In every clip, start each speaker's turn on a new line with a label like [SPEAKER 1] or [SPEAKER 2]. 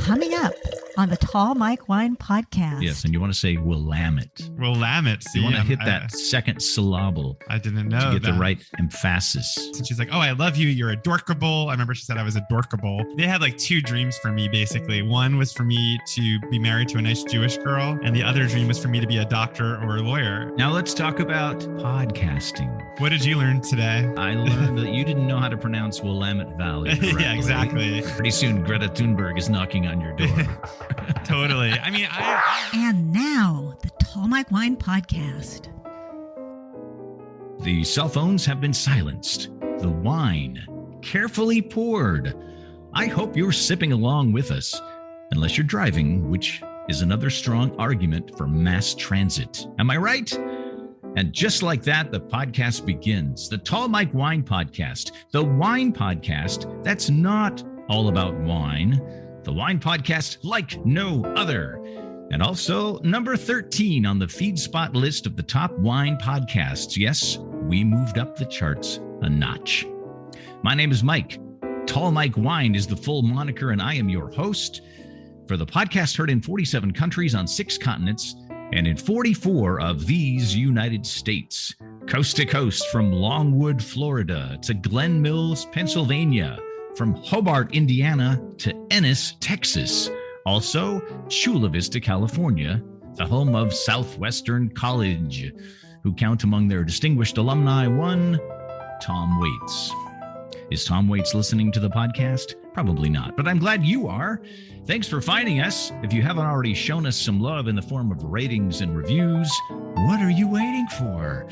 [SPEAKER 1] Coming up on the Tall Mike Wine Podcast.
[SPEAKER 2] Yes, and you want to say Willamette.
[SPEAKER 3] Willamette. See,
[SPEAKER 2] you want to hit that second syllable.
[SPEAKER 3] I didn't know
[SPEAKER 2] to get
[SPEAKER 3] that.
[SPEAKER 2] the right emphasis.
[SPEAKER 3] And she's like, "Oh, I love you. You're adorkable." I remember she said I was adorkable. They had like two dreams for me, basically. One was for me to be married to a nice Jewish girl, and the other dream was for me to be a doctor or a lawyer.
[SPEAKER 2] Now let's talk about podcasting.
[SPEAKER 3] What did you learn today?
[SPEAKER 2] I learned that you didn't know how to pronounce Willamette Valley correctly.
[SPEAKER 3] Yeah, exactly.
[SPEAKER 2] Pretty soon, Greta Thunberg is knocking on your door.
[SPEAKER 3] Totally. I mean,
[SPEAKER 1] And now, the Tall Mike Wine Podcast.
[SPEAKER 2] The cell phones have been silenced. The wine carefully poured. I hope you're sipping along with us, unless you're driving, which is another strong argument for mass transit. Am I right? And just like that, the podcast begins. The Tall Mike Wine Podcast. The wine podcast that's not all about wine. The wine podcast like no other. And also number 13 on the FeedSpot list of the top wine podcasts. Yes, we moved up the charts a notch. My name is Mike. Tall Mike Wine is the full moniker, and I am your host for the podcast heard in 47 countries on 6 continents and in 44 of these United States. Coast to coast, from Longwood, Florida to Glen Mills, Pennsylvania, from Hobart, Indiana to Ennis, Texas. Also, Chula Vista, California, the home of Southwestern College, who count among their distinguished alumni one Tom Waits. Is Tom Waits listening to the podcast? Probably not, but I'm glad you are. Thanks for finding us. If you haven't already shown us some love in the form of ratings and reviews, what are you waiting for?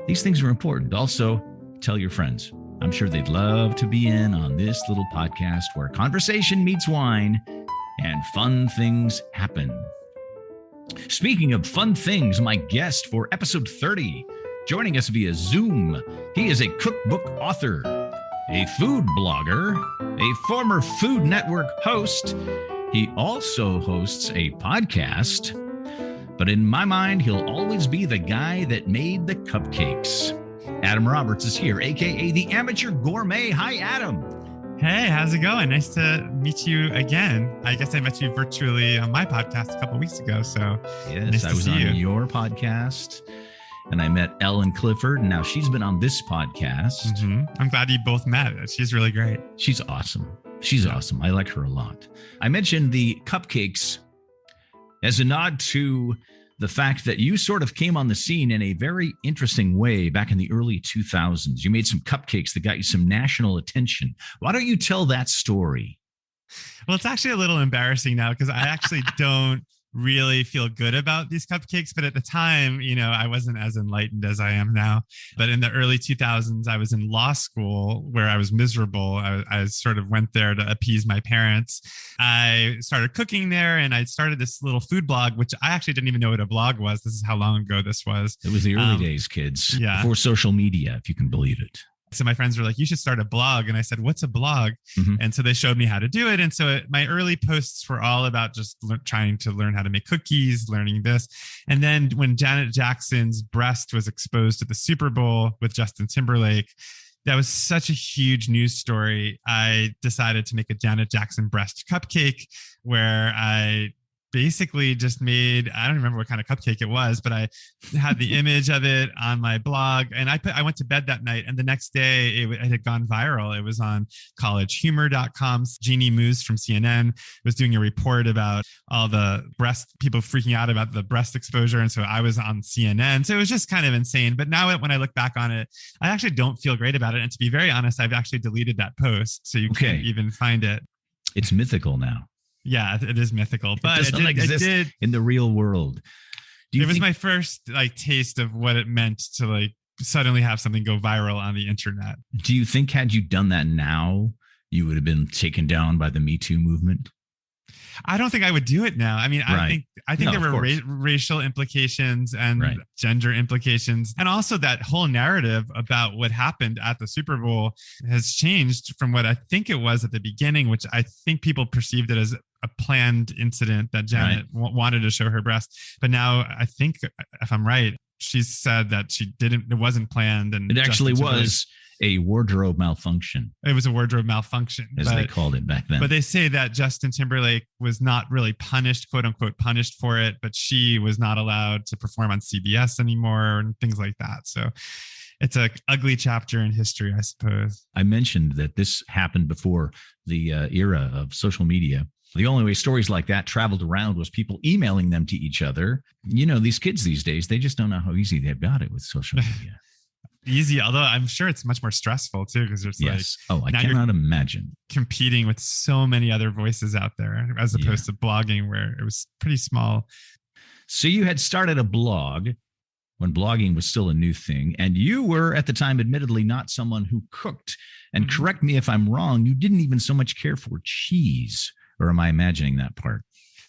[SPEAKER 2] These things are important. Also, tell your friends. I'm sure they'd love to be in on this little podcast where conversation meets wine and fun things happen. Speaking of fun things, my guest for episode 30, joining us via Zoom, he is a cookbook author, a food blogger, a former Food Network host. He also hosts a podcast, but in my mind, he'll always be the guy that made the cupcakes. Adam Roberts is here, aka the Amateur Gourmet. Hi, Adam.
[SPEAKER 3] Hey, how's it going? Nice to meet you again. I guess I met you virtually on my podcast a couple weeks ago. So
[SPEAKER 2] yes,
[SPEAKER 3] nice
[SPEAKER 2] I was on your podcast, and I met Ellen Clifford, and now she's been on this podcast.
[SPEAKER 3] Mm-hmm. I'm glad you both met. She's really great.
[SPEAKER 2] She's awesome. She's awesome. I like her a lot. I mentioned the cupcakes as a nod to the fact that you sort of came on the scene in a very interesting way back in the early 2000s. You made some cupcakes that got you some national attention. Why don't you tell that story?
[SPEAKER 3] Well, it's actually a little embarrassing now because I actually don't really feel good about these cupcakes. But at the time, you know, I wasn't as enlightened as I am now. But in the early 2000s, I was in law school where I was miserable. I sort of went there to appease my parents. I started cooking there, and I started this little food blog, which I actually didn't even know what a blog was. This is how long ago this was.
[SPEAKER 2] It was the early days, kids.
[SPEAKER 3] Yeah.
[SPEAKER 2] Before social media, if you can believe it.
[SPEAKER 3] So my friends were like, you should start a blog. And I said, what's a blog?
[SPEAKER 2] Mm-hmm.
[SPEAKER 3] And so they showed me how to do it. And so my early posts were all about just trying to learn how to make cookies, learning this. And then when Janet Jackson's breast was exposed to the Super Bowl with Justin Timberlake, that was such a huge news story. I decided to make a Janet Jackson breast cupcake where I basically just made, I don't remember what kind of cupcake it was, but I had the image of it on my blog, and I went to bed that night, and the next day it had gone viral. It was on collegehumor.com. Jeannie Moose from CNN was doing a report about all the breast people freaking out about the breast exposure. And so I was on CNN. So it was just kind of insane. But now when I look back on it, I actually don't feel great about it. And to be very honest, I've actually deleted that post. So you can't even find it.
[SPEAKER 2] It's mythical now.
[SPEAKER 3] Yeah, it is mythical, but
[SPEAKER 2] it doesn't exist in the real world.
[SPEAKER 3] It was my first taste of what it meant to suddenly have something go viral on the internet.
[SPEAKER 2] Do you think had you done that now, you would have been taken down by the Me Too movement?
[SPEAKER 3] I don't think I would do it now. I mean,
[SPEAKER 2] right.
[SPEAKER 3] I think there were racial implications and gender implications. And also that whole narrative about what happened at the Super Bowl has changed from what I think it was at the beginning, which I think people perceived it as a planned incident that Janet wanted to show her breast. But now I think, if I'm right, she said that she didn't, it wasn't planned. And
[SPEAKER 2] it actually was a wardrobe malfunction.
[SPEAKER 3] It was a wardrobe malfunction,
[SPEAKER 2] as they called it back then.
[SPEAKER 3] But they say that Justin Timberlake was not really punished, quote unquote, punished for it, but she was not allowed to perform on CBS anymore and things like that. So it's an ugly chapter in history, I suppose. I
[SPEAKER 2] mentioned that this happened before the era of social media. The only way stories like that traveled around was people emailing them to each other. You know, these kids these days, they just don't know how easy they've got it with social media.
[SPEAKER 3] Easy, although I'm sure it's much more stressful too, because there's
[SPEAKER 2] I cannot imagine
[SPEAKER 3] competing with so many other voices out there as opposed to blogging, where it was pretty small.
[SPEAKER 2] So you had started a blog when blogging was still a new thing, and you were at the time admittedly not someone who cooked. And correct me if I'm wrong, you didn't even so much care for cheese, or am I imagining that part?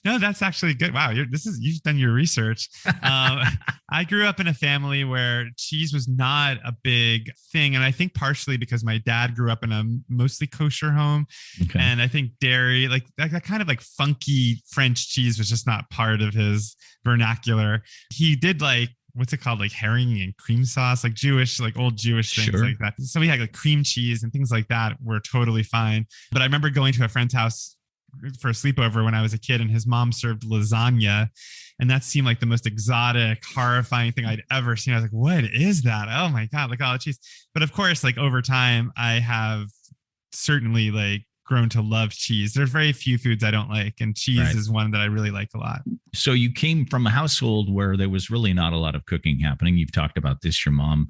[SPEAKER 3] No, that's actually good. Wow, you've done your research. I grew up in a family where cheese was not a big thing, and I think partially because my dad grew up in a mostly kosher home, and I think dairy, like that kind of like funky French cheese, was just not part of his vernacular. He did like, what's it called, like herring and cream sauce, like Jewish, like old Jewish things like that. So we had like cream cheese and things like that were totally fine. But I remember going to a friend's house for a sleepover when I was a kid, and his mom served lasagna, and that seemed like the most exotic, horrifying thing I'd ever seen. I was like, what is that? Oh my God, like all the cheese. But of course, like over time, I have certainly like grown to love cheese. There's very few foods I don't like, and cheese is one that I really like a lot.
[SPEAKER 2] So you came from a household where there was really not a lot of cooking happening. You've talked about this. Your mom,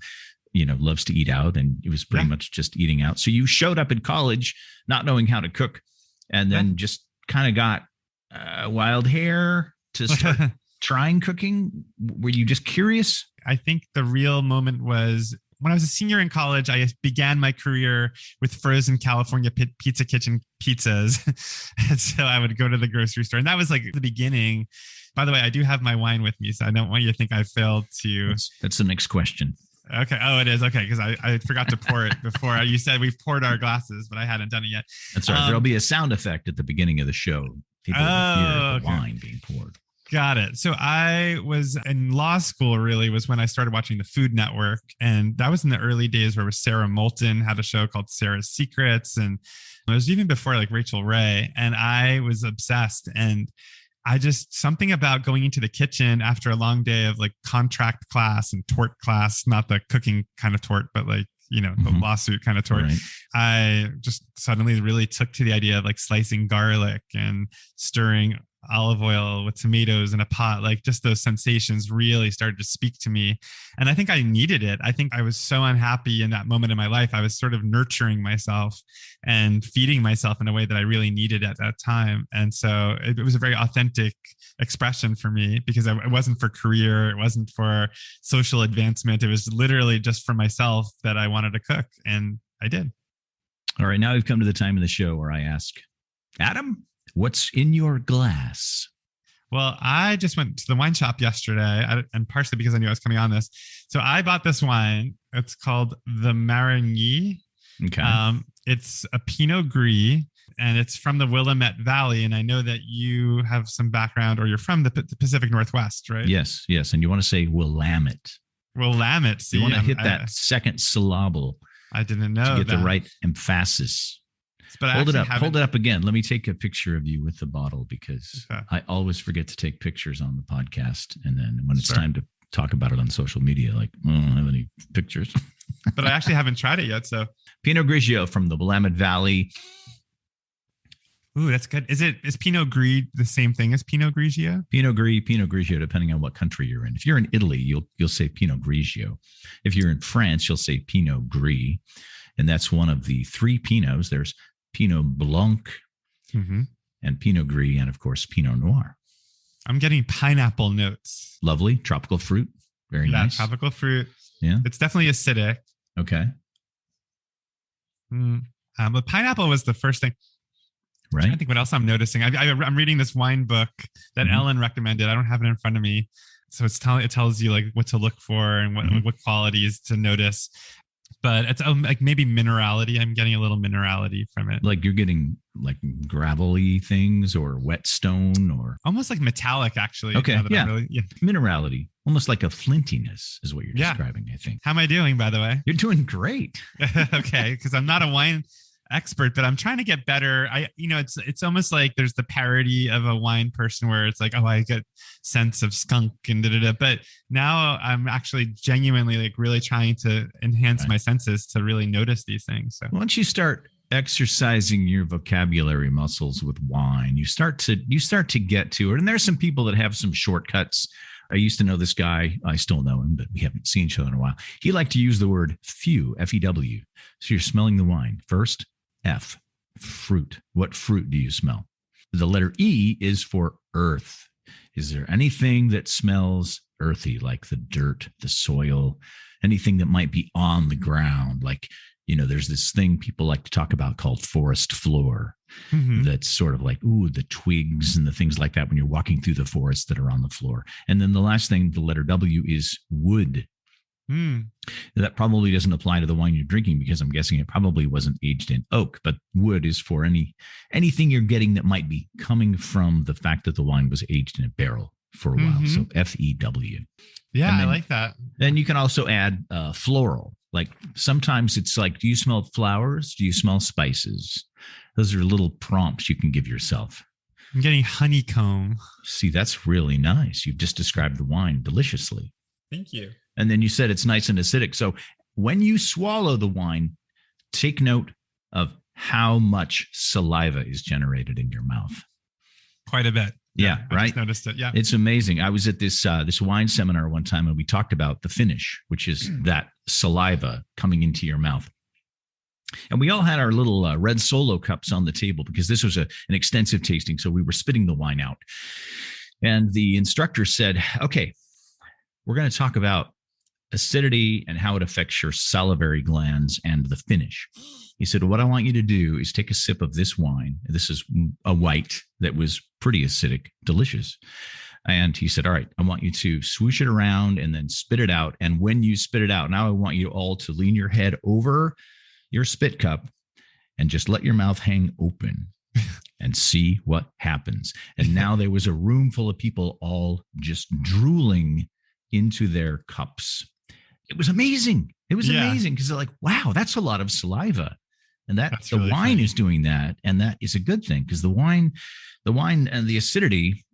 [SPEAKER 2] loves to eat out, and it was pretty much just eating out. So you showed up in college not knowing how to cook, and then just kind of got wild hair to start trying cooking. Were you just curious?
[SPEAKER 3] I think the real moment was when I was a senior in college. I began my career with frozen California Pizza Kitchen pizzas. And so I would go to the grocery store, and that was like the beginning. By the way, I do have my wine with me, so I don't want you to think I failed to.
[SPEAKER 2] That's the next question.
[SPEAKER 3] Okay. Oh, it is. Okay. Because I forgot to pour it before. You said we've poured our glasses, but I hadn't done it yet.
[SPEAKER 2] That's all right. There'll be a sound effect at the beginning of the show. People will hear the wine being poured.
[SPEAKER 3] Got it. So I was in law school, really, was when I started watching the Food Network. And that was in the early days where Sarah Moulton had a show called Sarah's Secrets. And it was even before like Rachel Ray. And I was obsessed. And I just, something about going into the kitchen after a long day of like contract class and tort class, not the cooking kind of tort, but like, the lawsuit kind of tort. Right. I just suddenly really took to the idea of like slicing garlic and stirring olive oil with tomatoes in a pot. Like just those sensations really started to speak to me. And I think I needed it. I think I was so unhappy in that moment in my life. I was sort of nurturing myself and feeding myself in a way that I really needed at that time. And so it was a very authentic expression for me, because it wasn't for career. It wasn't for social advancement. It was literally just for myself that I wanted to cook. And I did.
[SPEAKER 2] All right. Now we've come to the time of the show where I ask, Adam, what's in your glass?
[SPEAKER 3] Well, I just went to the wine shop yesterday, and partially because I knew I was coming on this. So I bought this wine. It's called the Marigny.
[SPEAKER 2] Okay.
[SPEAKER 3] It's a Pinot Gris, and it's from the Willamette Valley. And I know that you have some background, or you're from the Pacific Northwest, right?
[SPEAKER 2] Yes. And you want to say Willamette.
[SPEAKER 3] Willamette. See,
[SPEAKER 2] you want to hit that second syllable.
[SPEAKER 3] I didn't know
[SPEAKER 2] to get the right emphasis. But hold it up again. Let me take a picture of you with the bottle, because I always forget to take pictures on the podcast. And then when it's time to talk about it on social media, like, I don't have any pictures.
[SPEAKER 3] But I actually haven't tried it yet. So
[SPEAKER 2] Pinot Grigio from the Willamette Valley.
[SPEAKER 3] Ooh, that's good. Is Pinot Gris the same thing as Pinot Grigio?
[SPEAKER 2] Pinot Grigio, depending on what country you're in. If you're in Italy, you'll say Pinot Grigio. If you're in France, you'll say Pinot Gris. And that's one of the three Pinots. There's Pinot Blanc and Pinot Gris, and of course, Pinot Noir.
[SPEAKER 3] I'm getting pineapple notes.
[SPEAKER 2] Lovely. Tropical fruit. Very nice.
[SPEAKER 3] Tropical fruit.
[SPEAKER 2] Yeah.
[SPEAKER 3] It's definitely acidic.
[SPEAKER 2] Okay.
[SPEAKER 3] But pineapple was the first thing.
[SPEAKER 2] Right.
[SPEAKER 3] I think what else I'm noticing. I'm reading this wine book that Ellen recommended. I don't have it in front of me. So it tells you like what to look for and what qualities to notice. but it's like maybe minerality. I'm getting a little minerality from it.
[SPEAKER 2] Like you're getting like gravelly things or wet stone or
[SPEAKER 3] almost like metallic, actually.
[SPEAKER 2] Okay. Yeah.
[SPEAKER 3] Yeah.
[SPEAKER 2] Minerality, almost like a flintiness is what you're describing, I think.
[SPEAKER 3] How am I doing, by the way?
[SPEAKER 2] You're doing great.
[SPEAKER 3] Okay. Because I'm not a wine expert, but I'm trying to get better. It's almost like there's the parody of a wine person where it's like, oh, I get sense of skunk and da-da-da. But now I'm actually genuinely like really trying to enhance my senses to really notice these things. So
[SPEAKER 2] once you start exercising your vocabulary muscles with wine, you start to get to it. And there's some people that have some shortcuts. I used to know this guy. I still know him, but we haven't seen each other in a while. He liked to use the word few, F-E-W. So you're smelling the wine. First, F, fruit. What fruit do you smell? The letter E is for earth. Is there anything that smells earthy, like the dirt, the soil, anything that might be on the ground? Like, there's this thing people like to talk about called forest floor. Mm-hmm. That's sort of like, the twigs and the things like that when you're walking through the forest that are on the floor. And then the last thing, the letter W, is wood. That probably doesn't apply to the wine you're drinking because I'm guessing it probably wasn't aged in oak, but wood is for anything you're getting that might be coming from the fact that the wine was aged in a barrel for a while. So F-E-W.
[SPEAKER 3] Yeah, I like that.
[SPEAKER 2] Then you can also add floral. Like sometimes it's like, do you smell flowers? Do you smell spices? Those are little prompts you can give yourself.
[SPEAKER 3] I'm getting honeycomb.
[SPEAKER 2] See, that's really nice. You've just described the wine deliciously.
[SPEAKER 3] Thank you.
[SPEAKER 2] And then you said it's nice and acidic. So when you swallow the wine, take note of how much saliva is generated in your mouth.
[SPEAKER 3] Quite a bit.
[SPEAKER 2] Yeah, right.
[SPEAKER 3] I just noticed it. Yeah,
[SPEAKER 2] it's amazing. I was at this wine seminar one time, and we talked about the finish, which is that saliva coming into your mouth. And we all had our little red Solo cups on the table because this was an extensive tasting. So we were spitting the wine out, and the instructor said, "Okay, we're going to talk about acidity and how it affects your salivary glands and the finish." He said, what I want you to do is take a sip of this wine. This is a white that was pretty acidic, delicious. And he said, all right, I want you to swoosh it around and then spit it out. And when you spit it out, now I want you all to lean your head over your spit cup and just let your mouth hang open and see what happens. And now there was a room full of people all just drooling into their cups. It was amazing. It was amazing because they're like, wow, that's a lot of saliva. And that's the really wine funny. Is doing that. And that is a good thing because the wine and the acidity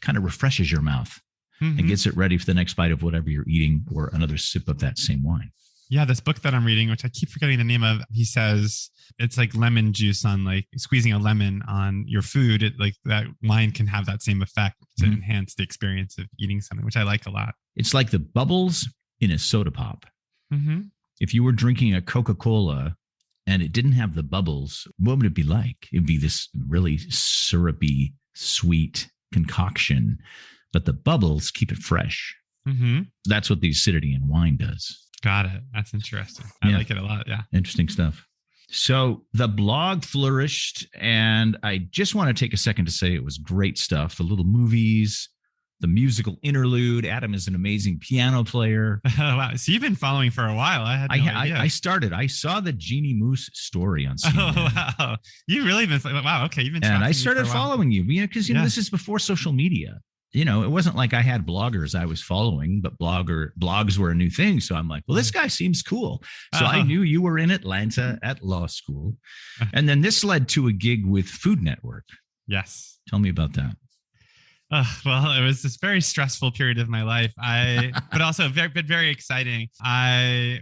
[SPEAKER 2] kind of refreshes your mouth and gets it ready for the next bite of whatever you're eating or another sip of that same wine.
[SPEAKER 3] Yeah, this book that I'm reading, which I keep forgetting the name of, he says it's like lemon juice on like squeezing a lemon on your food. It like that wine can have that same effect to enhance the experience of eating something, which I like a lot.
[SPEAKER 2] It's like the bubbles in a soda pop. If you were drinking a Coca-Cola and it didn't have the bubbles, what would it be like? It'd be this really syrupy, sweet concoction, but the bubbles keep it fresh. That's what the acidity in wine does.
[SPEAKER 3] Got it. That's interesting. I like it a lot. Yeah.
[SPEAKER 2] Interesting stuff. So the blog flourished, and I just want to take a second to say it was great stuff. The little movies, the musical interlude. Adam is an amazing piano player.
[SPEAKER 3] Wow. So you've been following for a while. I had no idea.
[SPEAKER 2] I started. I saw the Jeannie Moose story on CNN.
[SPEAKER 3] Oh, wow. You've really been, wow. Okay. You've been
[SPEAKER 2] and I started following you, because this is before social media. It wasn't like I had bloggers I was following, but blogs were a new thing. So I'm like, well, this guy seems cool. So I knew you were in Atlanta at law school. And then this led to a gig with Food Network.
[SPEAKER 3] Yes.
[SPEAKER 2] Tell me about that.
[SPEAKER 3] Well, it was this very stressful period of my life. But also very exciting. I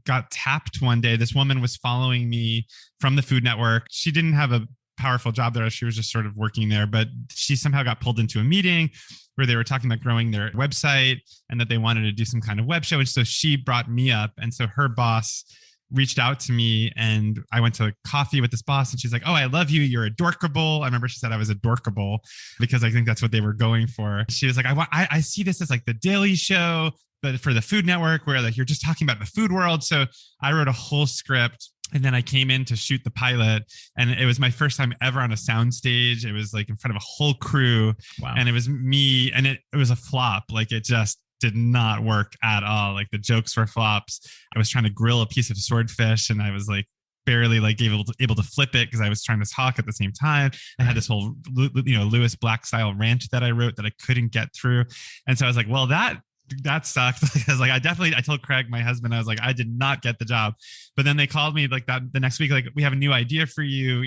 [SPEAKER 3] got tapped one day. This woman was following me from the Food Network. She didn't have a powerful job there. She was just sort of working there, but she somehow got pulled into a meeting where they were talking about growing their website and that they wanted to do some kind of web show. And so she brought me up. And so her boss reached out to me, and I went to coffee with this boss, and she's like, oh, I love you. You're adorkable. I remember she said I was adorkable because I think that's what they were going for. She was like, I see this as like the Daily Show, but for the Food Network, where like you're just talking about the food world. So I wrote a whole script. And then I came in to shoot the pilot, and it was my first time ever on a soundstage. It was like in front of a whole crew.
[SPEAKER 2] Wow.
[SPEAKER 3] And it was me, and it was a flop. Like it just did not work at all. Like the jokes were flops. I was trying to grill a piece of swordfish and I was like barely like able to flip it because I was trying to talk at the same time. I had this whole, Lewis Black style rant that I wrote that I couldn't get through. And so I was like, well, that sucked. Because like I told Craig, my husband, I was like, I did not get the job. But then they called me like that the next week, like, we have a new idea for you.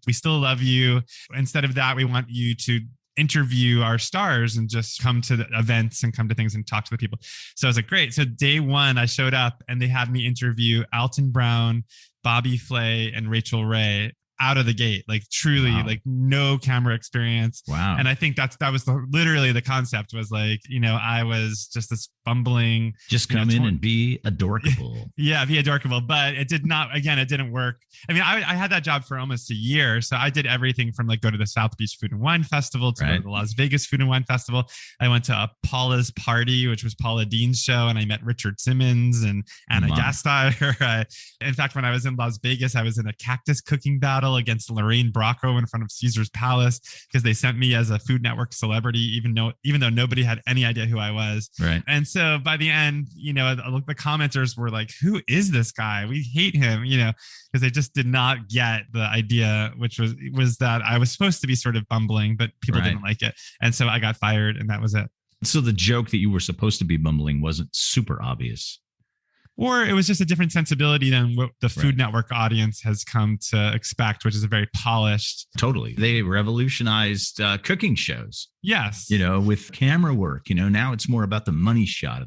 [SPEAKER 3] We still love you. Instead of that, we want you to interview our stars and just come to the events and come to things and talk to the people. So I was like, great. So day one, I showed up and they had me interview Alton Brown, Bobby Flay, and Rachel Ray out of the gate, like truly, like no camera experience.
[SPEAKER 2] Wow.
[SPEAKER 3] And I think that was literally the concept was like, I was just this bumbling,
[SPEAKER 2] just come in and be adorkable.
[SPEAKER 3] Yeah, be adorkable. But it didn't work. I mean, I had that job for almost a year. So I did everything from like go to the South Beach Food and Wine Festival to go to the Las Vegas Food and Wine Festival. I went to Paula's Party, which was Paula Dean's show. And I met Richard Simmons and Anna Gasteyer. In fact, when I was in Las Vegas, I was in a cactus cooking battle against Lorraine Bracco in front of Caesar's Palace because they sent me as a Food Network celebrity, even though nobody had any idea who I was.
[SPEAKER 2] Right.
[SPEAKER 3] And so by the end, the commenters were like, who is this guy? We hate him, because they just did not get the idea, which was that I was supposed to be sort of bumbling, but people didn't like it. And so I got fired and that was it.
[SPEAKER 2] So the joke that you were supposed to be bumbling wasn't super obvious.
[SPEAKER 3] Or it was just a different sensibility than what the Food Network audience has come to expect, which is a very polished.
[SPEAKER 2] Totally. They revolutionized cooking shows.
[SPEAKER 3] Yes.
[SPEAKER 2] With camera work, now it's more about the money shot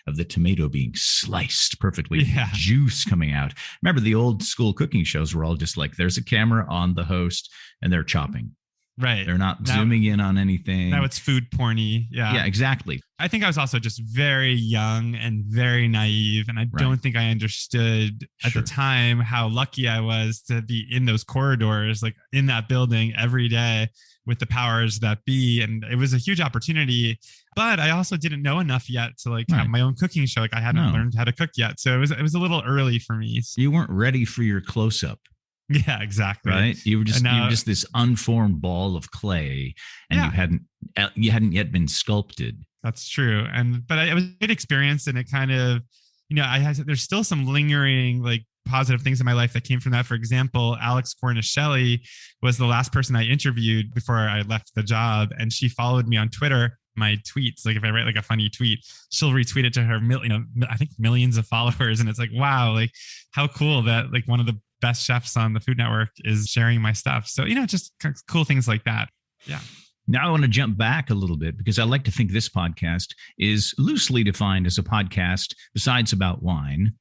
[SPEAKER 2] of the tomato being sliced perfectly, juice coming out. Remember the old school cooking shows were all just like, there's a camera on the host and they're chopping.
[SPEAKER 3] Right.
[SPEAKER 2] They're not zooming in on anything.
[SPEAKER 3] Now it's food porny. Yeah.
[SPEAKER 2] Yeah, exactly.
[SPEAKER 3] I think I was also just very young and very naive. And I don't think I understood at the time how lucky I was to be in those corridors, like in that building every day with the powers that be. And it was a huge opportunity, but I also didn't know enough yet to like have my own cooking show. Like I hadn't learned how to cook yet. So it was a little early for me.
[SPEAKER 2] You weren't ready for your close-up.
[SPEAKER 3] Yeah, exactly.
[SPEAKER 2] Right. You were just this unformed ball of clay and you hadn't yet been sculpted.
[SPEAKER 3] That's true. But it was a good experience. And it kind of, there's still some lingering like positive things in my life that came from that. For example, Alex Cornishelli was the last person I interviewed before I left the job. And she followed me on Twitter. My tweets, like if I write like a funny tweet, she'll retweet it to her, I think millions of followers. And it's like, wow, like how cool that like one of the best chefs on the Food Network is sharing my stuff. So, just cool things like that. Yeah.
[SPEAKER 2] Now I want to jump back a little bit because I like to think this podcast is loosely defined as a podcast, besides about wine,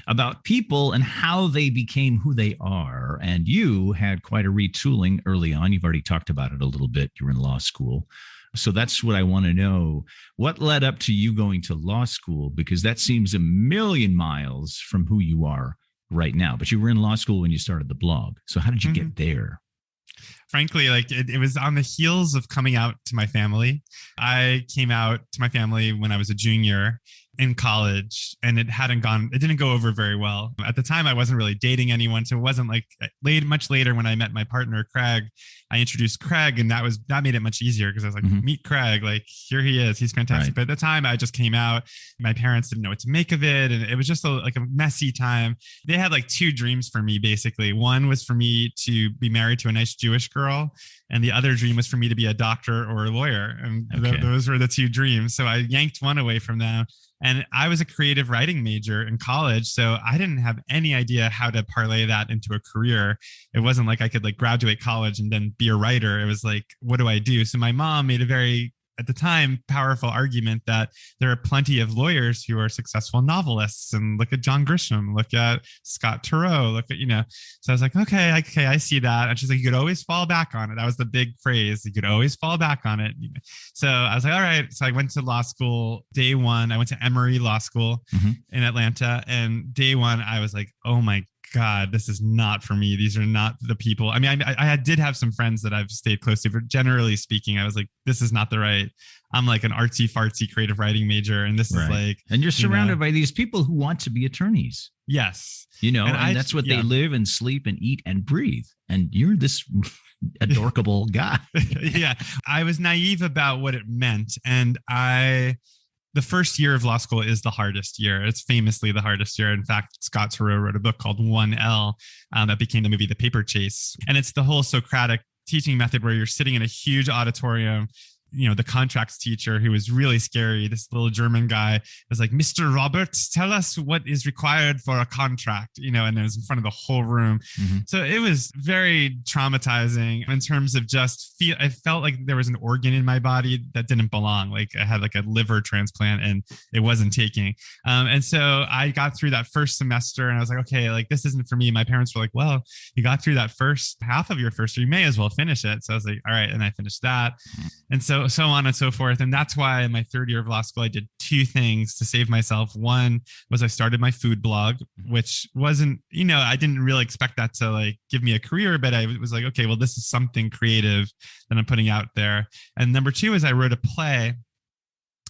[SPEAKER 2] about people and how they became who they are. And you had quite a retooling early on. You've already talked about it a little bit. You were in law school. So that's what I want to know. What led up to you going to law school? Because that seems a million miles from who you are right now. But you were in law school when you started the blog. So how did you get there?
[SPEAKER 3] Frankly, like it was on the heels of coming out to my family. I came out to my family when I was a junior in college, and it didn't go over very well. At the time, I wasn't really dating anyone. So it wasn't like much later when I met my partner, Craig, I introduced Craig, and that made it much easier because I was like, meet Craig, like here he is. He's fantastic. But at the time I just came out, my parents didn't know what to make of it. And it was just a messy time. They had like two dreams for me, basically. One was for me to be married to a nice Jewish girl. And the other dream was for me to be a doctor or a lawyer. And those were the two dreams. So I yanked one away from them. And I was a creative writing major in college. So I didn't have any idea how to parlay that into a career. It wasn't like I could like graduate college and then be a writer. It was like, what do I do? So my mom made a very, at the time, powerful argument that there are plenty of lawyers who are successful novelists, and look at John Grisham, look at Scott Turow, look at, so I was like, okay, I see that. And she's like, you could always fall back on it. That was the big phrase. You could always fall back on it. So I was like, all right. So I went to law school. Day one, I went to Emory Law School in Atlanta. And day one, I was like, oh my God, this is not for me. These are not the people. I mean, I did have some friends that I've stayed close to, but generally speaking, I was like, this is not the right. I'm like an artsy fartsy creative writing major. And this is like,
[SPEAKER 2] and you're surrounded by these people who want to be attorneys.
[SPEAKER 3] Yes.
[SPEAKER 2] And that's what they live and sleep and eat and breathe. And you're this adorkable guy.
[SPEAKER 3] Yeah. I was naive about what it meant. And I the first year of law school is the hardest year. It's famously the hardest year. In fact, Scott Turow wrote a book called 1L that became the movie The Paper Chase. And it's the whole Socratic teaching method where you're sitting in a huge auditorium. You know, the contracts teacher, who was really scary, this little German guy, was like, Mr. Roberts, tell us what is required for a contract, you know, and it was in front of the whole room. Mm-hmm. So it was very traumatizing in terms of I felt like there was an organ in my body that didn't belong. Like I had like a liver transplant and it wasn't taking. And so I got through that first semester and I was like, okay, like this isn't for me. My parents were like, well, you got through that first half of your first year, you may as well finish it. So I was like, all right. And I finished that. And so on and so forth. And that's why in my third year of law school, I did two things to save myself. One was I started my food blog, which wasn't, you know, I didn't really expect that to like give me a career, but I was like, okay, well, this is something creative that I'm putting out there. And number two is I wrote a play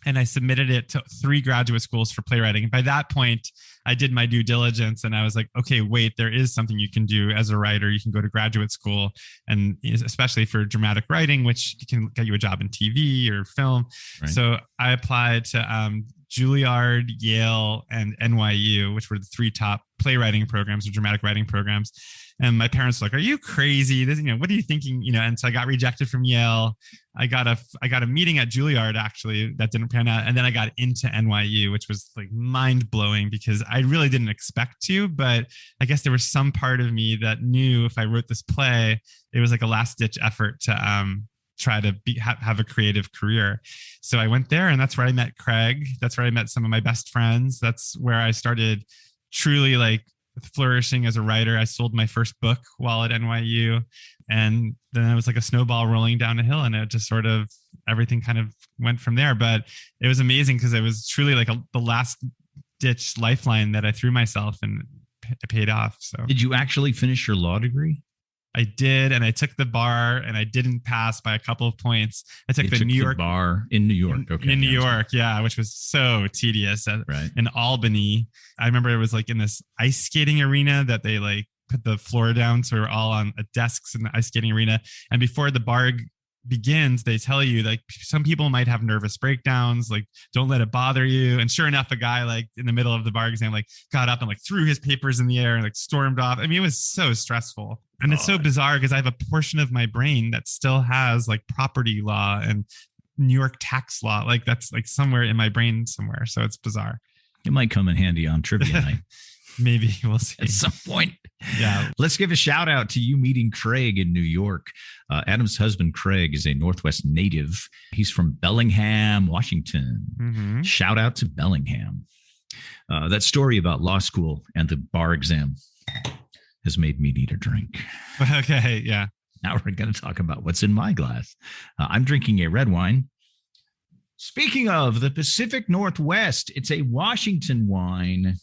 [SPEAKER 3] and I submitted it to 3 graduate schools for playwriting. And by that point, I did my due diligence and I was like, okay, wait, there is something you can do as a writer. You can go to graduate school, and especially for dramatic writing, which can get you a job in TV or film. Right. So I applied to Juilliard, Yale, and NYU, which were the 3 top playwriting programs or dramatic writing programs. And my parents were like, are you crazy? This, you know, what are you thinking? You know, and so I got rejected from Yale. I got a meeting at Juilliard actually that didn't pan out. And then I got into NYU, which was like mind blowing because I really didn't expect to, but I guess there was some part of me that knew if I wrote this play, it was like a last ditch effort to try to have a creative career. So I went there and that's where I met Craig. That's where I met some of my best friends. That's where I started truly like flourishing as a writer. I sold my first book while at NYU, and then it was like a snowball rolling down a hill, and it just sort of everything kind of went from there. But it was amazing because it was truly like the last ditch lifeline that I threw myself, and it paid off. So
[SPEAKER 2] did you actually finish your law degree?
[SPEAKER 3] I did, and I took the bar, and I didn't pass by a couple of points. I took the New York
[SPEAKER 2] bar in New York.
[SPEAKER 3] In New York, yeah, which was so tedious. Right. In Albany, I remember it was like in this ice skating arena that they like put the floor down, so we were all on desks in the ice skating arena. And before the bar begins, they tell you like some people might have nervous breakdowns, like don't let it bother you. And sure enough, a guy like in the middle of the bar exam like got up and like threw his papers in the air and like stormed off. I mean, it was so stressful. And it's so bizarre because I have a portion of my brain that still has like property law and New York tax law. Like that's like somewhere in my brain somewhere. So it's bizarre.
[SPEAKER 2] It might come in handy on trivia night.
[SPEAKER 3] Maybe we'll see
[SPEAKER 2] at some point.
[SPEAKER 3] Yeah.
[SPEAKER 2] Let's give a shout out to you meeting Craig in New York. Adam's husband, Craig, is a Northwest native. He's from Bellingham, Washington. Mm-hmm. Shout out to Bellingham. That story about law school and the bar exam has made me need a drink.
[SPEAKER 3] Okay. Yeah.
[SPEAKER 2] Now we're going to talk about what's in my glass. I'm drinking a red wine. Speaking of the Pacific Northwest, it's a Washington wine.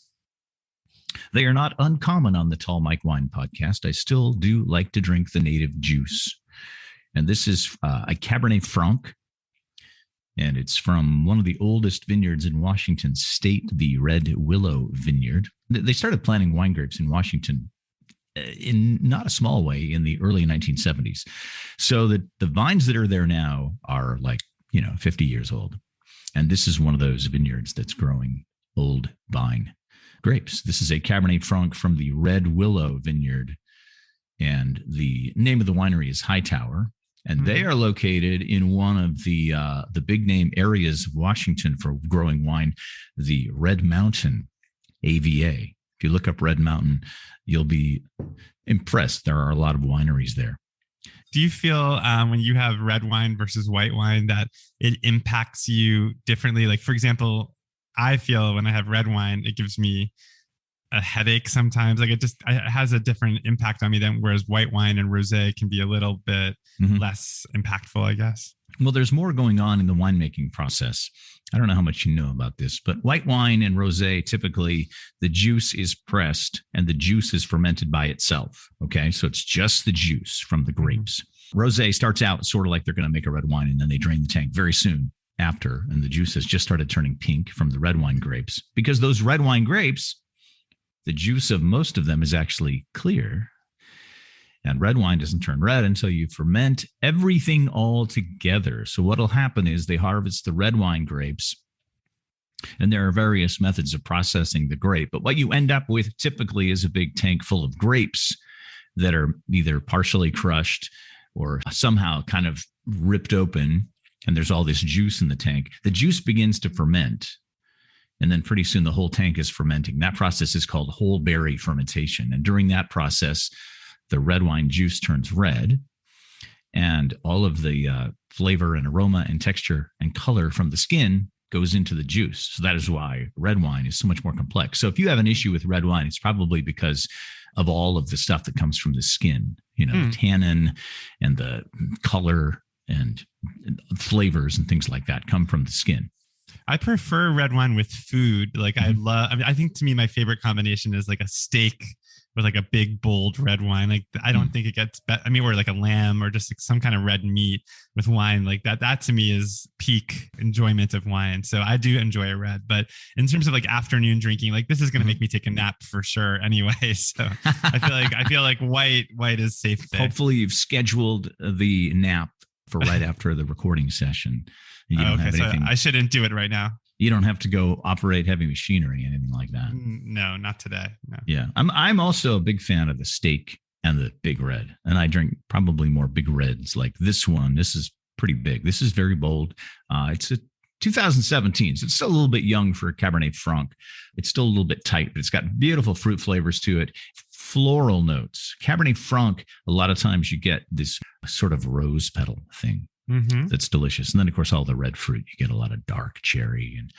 [SPEAKER 2] They are not uncommon on the Tall Mike Wine podcast. I still do like to drink the native juice. And this is a Cabernet Franc. And it's from one of the oldest vineyards in Washington state, the Red Willow Vineyard. They started planting wine grapes in Washington in not a small way in the early 1970s. So the vines that are there now are like, 50 years old. And this is one of those vineyards that's growing old vine grapes. This is a Cabernet Franc from the Red Willow Vineyard. And the name of the winery is Hightower. And they are located in one of the big name areas of Washington for growing wine, the Red Mountain AVA. If you look up Red Mountain, you'll be impressed. There are a lot of wineries there.
[SPEAKER 3] Do you feel when you have red wine versus white wine that it impacts you differently? Like, for example, I feel when I have red wine, it gives me a headache sometimes. Like it has a different impact on me than whereas white wine and rosé can be a little bit less impactful, I guess.
[SPEAKER 2] Well, there's more going on in the winemaking process. I don't know how much you know about this, but white wine and rosé, typically the juice is pressed and the juice is fermented by itself. Okay. So it's just the juice from the grapes. Rosé starts out sort of like they're going to make a red wine and then they drain the tank very soon after. And the juice has just started turning pink from the red wine grapes because those red wine grapes, the juice of most of them is actually clear. And red wine doesn't turn red until you ferment everything all together. So what'll happen is they harvest the red wine grapes And there are various methods of processing the grape. But what you end up with typically is a big tank full of grapes that are either partially crushed or somehow kind of ripped open. And there's all this juice in the tank. The juice begins to ferment. And then pretty soon the whole tank is fermenting. That process is called whole berry fermentation. And during that process, the red wine juice turns red. And all of the flavor and aroma and texture and color from the skin goes into the juice. So that is why red wine is so much more complex. So if you have an issue with red wine, it's probably because of all of the stuff that comes from the skin, the tannin and the color and flavors and things like that come from the skin.
[SPEAKER 3] I prefer red wine with food. Like I think to me, my favorite combination is like a steak with like a big, bold red wine. Like I don't think it gets better. I mean, or like a lamb or just like some kind of red meat with wine like that. That to me is peak enjoyment of wine. So I do enjoy a red, but in terms of like afternoon drinking, like this is going to make me take a nap for sure anyway. So I feel like white is safe there.
[SPEAKER 2] Hopefully you've scheduled the nap for right after the recording session. You don't have anything.
[SPEAKER 3] So I shouldn't do it right now.
[SPEAKER 2] You don't have to go operate heavy machinery, anything like that.
[SPEAKER 3] No, not today. No.
[SPEAKER 2] Yeah. I'm also a big fan of the steak and the big red. And I drink probably more big reds like this one. This is pretty big. This is very bold. It's a 2017. So it's still a little bit young for Cabernet Franc. It's still a little bit tight, but it's got beautiful fruit flavors to it. Floral notes. Cabernet Franc, a lot of times you get this sort of rose petal thing. That's delicious. And then, of course, all the red fruit. You get a lot of dark cherry and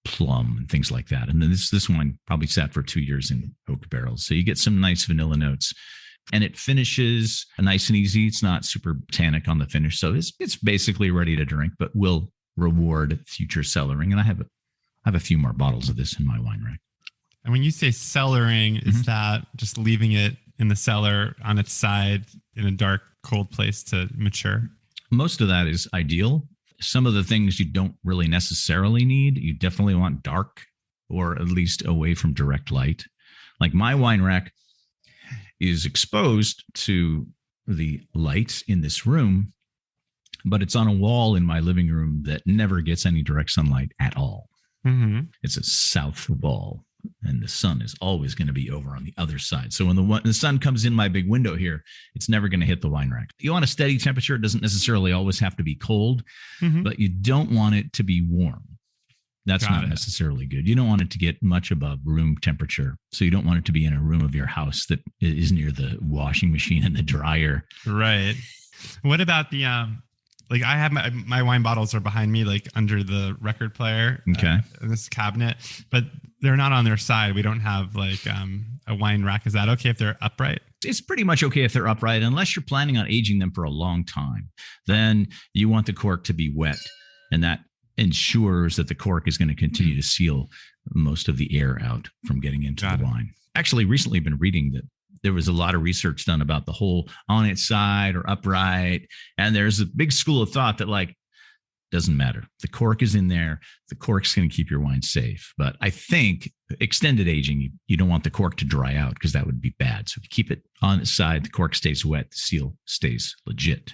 [SPEAKER 2] plum and things like that. And then this wine probably sat for 2 years in oak barrels. So you get some nice vanilla notes. And it finishes nice and easy. It's not super tannic on the finish. So it's basically ready to drink, but will reward future cellaring. And I have a few more bottles of this in my wine rack.
[SPEAKER 3] And when you say cellaring, is that just leaving it in the cellar on its side in a dark, cold place to mature?
[SPEAKER 2] Most of that is ideal. Some of the things you don't really necessarily need. You definitely want dark or at least away from direct light. Like my wine rack is exposed to the light in this room, but it's on a wall in my living room that never gets any direct sunlight at all. It's a south wall. And the sun is always going to be over on the other side. So when the sun comes in my big window here, it's never going to hit the wine rack. You want a steady temperature. It doesn't necessarily always have to be cold, but you don't want it to be warm. That's not necessarily good. You don't want it to get much above room temperature. So you don't want it to be in a room of your house that is near the washing machine and the dryer.
[SPEAKER 3] Right. What about the like I have my wine bottles are behind me, like under the record player.
[SPEAKER 2] Okay.
[SPEAKER 3] In this cabinet, but they're not on their side. We don't have like a wine rack. Is that okay if they're upright?
[SPEAKER 2] It's pretty much okay if they're upright, unless you're planning on aging them for a long time. Then you want the cork to be wet, and that ensures that the cork is going to continue to seal most of the air out from getting into the wine. Actually, recently been reading that there was a lot of research done about the whole on its side or upright. And there's a big school of thought that like, doesn't matter. The cork is in there. The cork's going to keep your wine safe. But I think extended aging, you don't want the cork to dry out because that would be bad. So if you keep it on its side, the cork stays wet, the seal stays legit.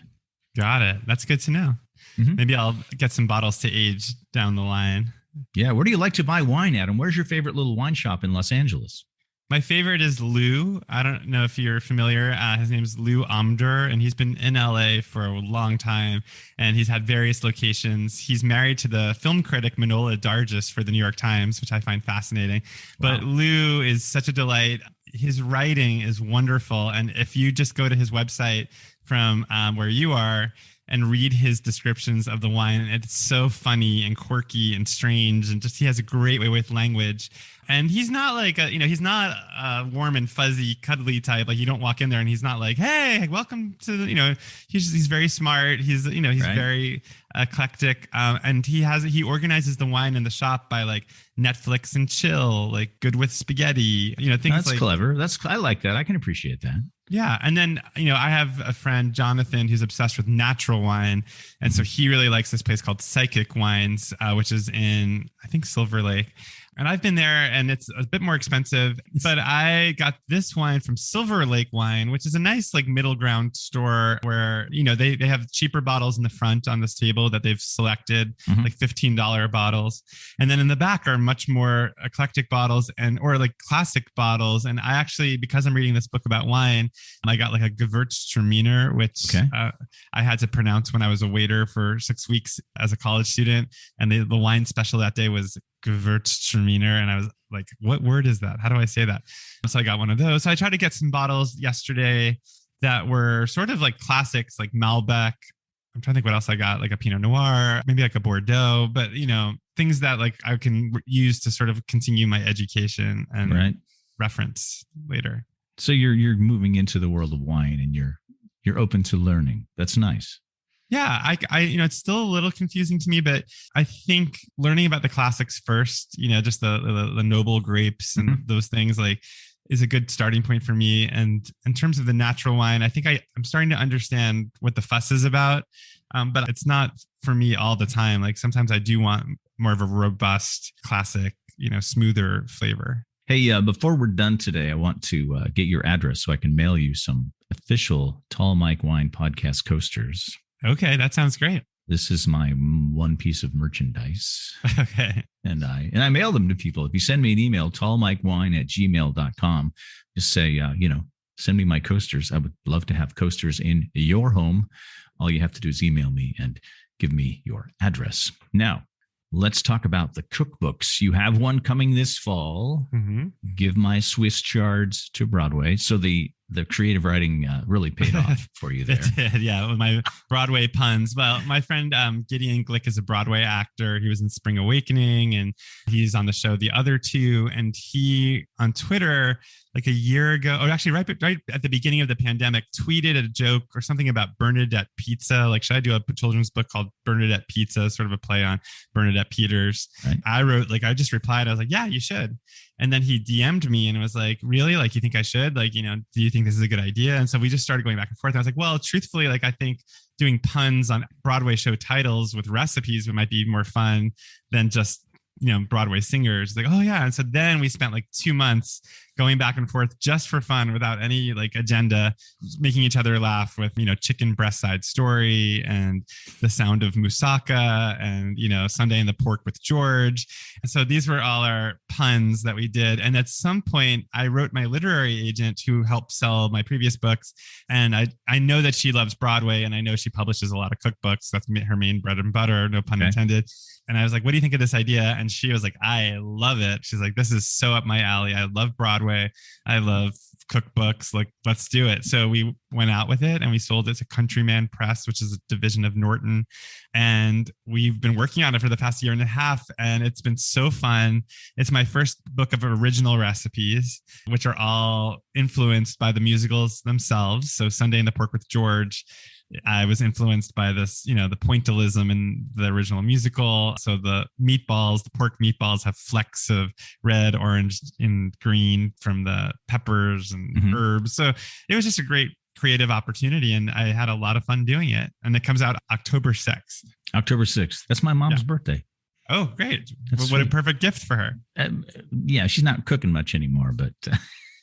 [SPEAKER 3] Got it. That's good to know. Maybe I'll get some bottles to age down the line.
[SPEAKER 2] Yeah. Where do you like to buy wine, Adam? Where's your favorite little wine shop in Los Angeles?
[SPEAKER 3] My favorite is Lou. I don't know if you're familiar. His name is Lou Omder, and he's been in LA for a long time, and he's had various locations. He's married to the film critic Manohla Dargis for the New York Times, which I find fascinating. Wow. But Lou is such a delight. His writing is wonderful, and if you just go to his website from where you are and read his descriptions of the wine, it's so funny and quirky and strange, and just he has a great way with language. And he's not like he's not a warm and fuzzy, cuddly type. Like you don't walk in there and he's not like, "Hey, welcome to the," he's very smart. He's very eclectic, and he organizes the wine in the shop by like Netflix and chill, like good with spaghetti. Things
[SPEAKER 2] that's
[SPEAKER 3] like
[SPEAKER 2] clever. I like that. I can appreciate that.
[SPEAKER 3] Yeah. And then, I have a friend, Jonathan, who's obsessed with natural wine. And so he really likes this place called Psychic Wines, which is in, I think, Silver Lake. And I've been there and it's a bit more expensive, but I got this wine from Silver Lake Wine, which is a nice like middle ground store where, they have cheaper bottles in the front on this table that they've selected, like $15 bottles. And then in the back are much more eclectic bottles or like classic bottles. And I actually, because I'm reading this book about wine, I got like a Gewürztraminer, which I had to pronounce when I was a waiter for 6 weeks as a college student. And the wine special that day was Gewürztraminer, and I was like, what word is that? How do I say that? So I got one of those. So I tried to get some bottles yesterday that were sort of like classics, like Malbec. I'm trying to think what else I got, like a Pinot Noir, maybe like a Bordeaux, but things that like I can use to sort of continue my education and reference later.
[SPEAKER 2] So you're moving into the world of wine and you're open to learning. That's nice.
[SPEAKER 3] Yeah, I it's still a little confusing to me, but I think learning about the classics first, just the noble grapes and those things like is a good starting point for me. And in terms of the natural wine, I think I'm starting to understand what the fuss is about, but it's not for me all the time. Like sometimes I do want more of a robust, classic, smoother flavor.
[SPEAKER 2] Hey, before we're done today, I want to get your address so I can mail you some official Tall Mike Wine podcast coasters.
[SPEAKER 3] Okay, that sounds great.
[SPEAKER 2] This is my one piece of merchandise.
[SPEAKER 3] Okay.
[SPEAKER 2] And I mail them to people. If you send me an email, tallmikewine@gmail.com, just say, send me my coasters. I would love to have coasters in your home. All you have to do is email me and give me your address. Now, let's talk about the cookbooks. You have one coming this fall. Give My Swiss Chards to Broadway. So the creative writing really paid off for you there.
[SPEAKER 3] It did, yeah, with my Broadway puns. Well, my friend Gideon Glick is a Broadway actor. He was in Spring Awakening, and he's on the show The Other Two. And he, on Twitter, like a year ago, or actually right at the beginning of the pandemic, tweeted a joke or something about Bernadette Pizza. Like, should I do a children's book called Bernadette Pizza, sort of a play on Bernadette Peters? Right. I just replied. I was like, yeah, you should. And then he DM'd me and was like, really? Like, you think I should? Like, do you think this is a good idea? And so we just started going back and forth. I was like, well, truthfully, like, I think doing puns on Broadway show titles with recipes might be more fun than just, Broadway singers. Like, oh yeah. And so then we spent like 2 months going back and forth just for fun without any like agenda, making each other laugh with, Chicken Breast Side Story and The Sound of Moussaka and, Sunday in the Pork with George. And so these were all our puns that we did. And at some point I wrote my literary agent who helped sell my previous books. And I know that she loves Broadway, and I know she publishes a lot of cookbooks. That's her main bread and butter, no pun intended. And I was like, what do you think of this idea? And she was like, I love it. She's like, this is so up my alley. I love Broadway. I love cookbooks. Like, let's do it. So we went out with it and we sold it to Countryman Press, which is a division of Norton. And we've been working on it for the past 1.5 years. And it's been so fun. It's my first book of original recipes, which are all influenced by the musicals themselves. So Sunday in the Pork with George, I was influenced by this, the pointillism in the original musical. So the pork meatballs have flecks of red, orange, and green from the peppers and herbs. So it was just a great creative opportunity, and I had a lot of fun doing it. And it comes out October 6th.
[SPEAKER 2] October 6th. That's my mom's birthday. Oh,
[SPEAKER 3] great. What a perfect gift for her.
[SPEAKER 2] Yeah, she's not cooking much anymore, but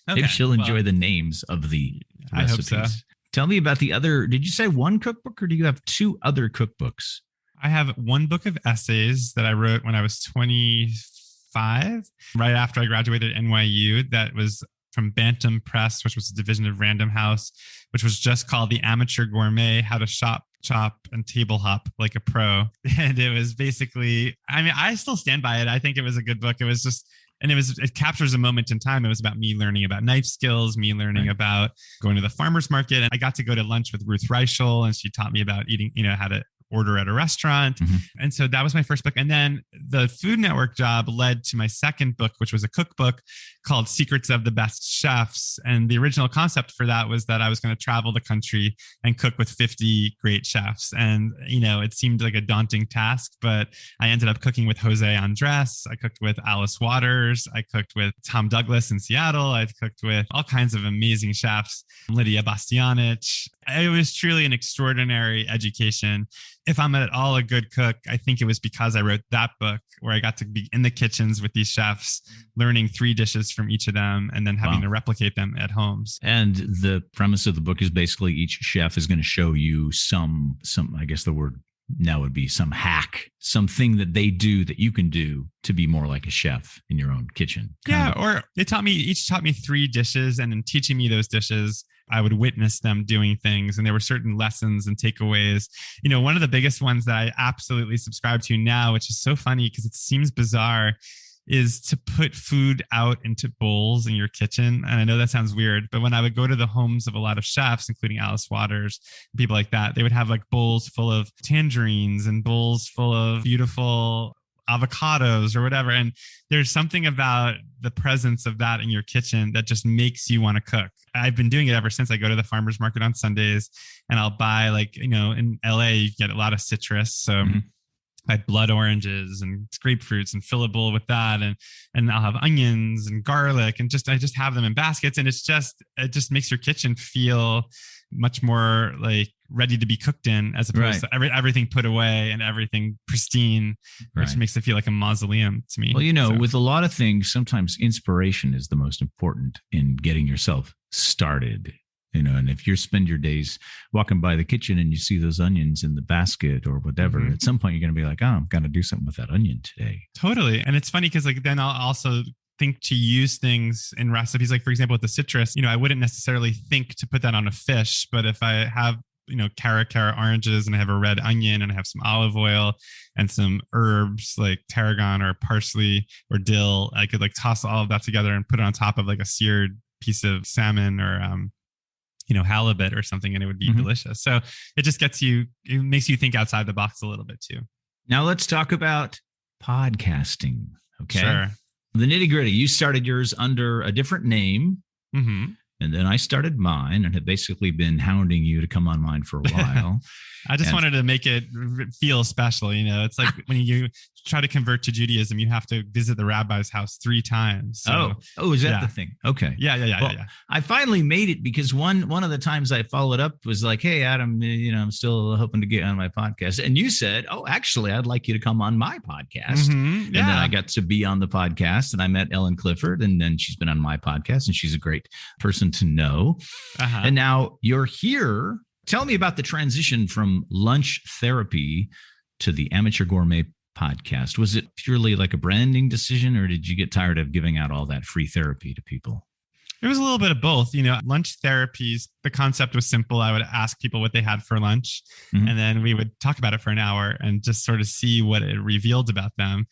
[SPEAKER 2] maybe she'll enjoy the names of the recipes. I hope so. Tell me about the other. Did you say one cookbook, or do you have 2 other cookbooks?
[SPEAKER 3] I have one book of essays that I wrote when I was 25, right after I graduated at NYU. That was from Bantam Press, which was a division of Random House, which was just called The Amateur Gourmet: How to Shop, Chop, and Table Hop Like a Pro. And it was basically, I still stand by it. I think it was a good book. It was just, and it captures a moment in time. It was about me learning about knife skills, me learning about going to the farmer's market. And I got to go to lunch with Ruth Reichel, and she taught me about eating, how to order at a restaurant. And so that was my first book. And then the Food Network job led to my second book, which was a cookbook called Secrets of the Best Chefs. And the original concept for that was that I was going to travel the country and cook with 50 great chefs. And, it seemed like a daunting task, but I ended up cooking with Jose Andres. I cooked with Alice Waters. I cooked with Tom Douglas in Seattle. I cooked with all kinds of amazing chefs, Lydia Bastianich. it was truly an extraordinary education. If I'm at all a good cook, I think it was because I wrote that book where I got to be in the kitchens with these chefs, learning 3 dishes from each of them and then having to replicate them at homes.
[SPEAKER 2] And the premise of the book is basically each chef is going to show you some, I guess the word now would be some hack, something that they do that you can do to be more like a chef in your own kitchen.
[SPEAKER 3] Or they each taught me 3 dishes, and in teaching me those dishes, I would witness them doing things, and there were certain lessons and takeaways. One of the biggest ones that I absolutely subscribe to now, which is so funny because it seems bizarre, is to put food out into bowls in your kitchen. And I know that sounds weird, but when I would go to the homes of a lot of chefs, including Alice Waters, people like that, they would have like bowls full of tangerines and bowls full of beautiful avocados or whatever. And there's something about the presence of that in your kitchen that just makes you want to cook. I've been doing it ever since. I go to the farmer's market on Sundays and I'll buy in LA, you get a lot of citrus. So I had blood oranges and grapefruits and fill a bowl with that. And I'll have onions and garlic and I just have them in baskets. And it just makes your kitchen feel much more like ready to be cooked in, as opposed to everything put away and everything pristine, which makes it feel like a mausoleum to me.
[SPEAKER 2] Well, with a lot of things, sometimes inspiration is the most important in getting yourself started. And if you spend your days walking by the kitchen and you see those onions in the basket or whatever, at some point you're going to be like, oh, I'm going to do something with that onion today.
[SPEAKER 3] Totally. And it's funny because then I'll also think to use things in recipes. Like, for example, with the citrus, I wouldn't necessarily think to put that on a fish, but if I have, cara oranges and I have a red onion and I have some olive oil and some herbs like tarragon or parsley or dill, I could like toss all of that together and put it on top of like a seared piece of salmon or, halibut or something, and it would be delicious. So it just it makes you think outside the box a little bit too.
[SPEAKER 2] Now let's talk about podcasting. Okay.
[SPEAKER 3] Sure.
[SPEAKER 2] The nitty gritty. You started yours under a different name. And then I started mine and have basically been hounding you to come on mine for a while.
[SPEAKER 3] I just wanted to make it feel special. It's like when you try to convert to Judaism, you have to visit the rabbi's house 3 times. So,
[SPEAKER 2] is that the thing? Okay.
[SPEAKER 3] Yeah.
[SPEAKER 2] I finally made it because one of the times I followed up was like, hey, Adam, I'm still hoping to get on my podcast. And you said, oh, actually, I'd like you to come on my podcast. And then I got to be on the podcast and I met Ellen Clifford, and then she's been on my podcast and she's a great person to know. And now you're here. Tell me about the transition from lunch therapy to the Amateur Gourmet podcast. Was it purely like a branding decision, or did you get tired of giving out all that free therapy to people?
[SPEAKER 3] It was a little bit of both. Lunch therapies, the concept was simple. I would ask people what they had for lunch, and then we would talk about it for an hour and just sort of see what it revealed about them.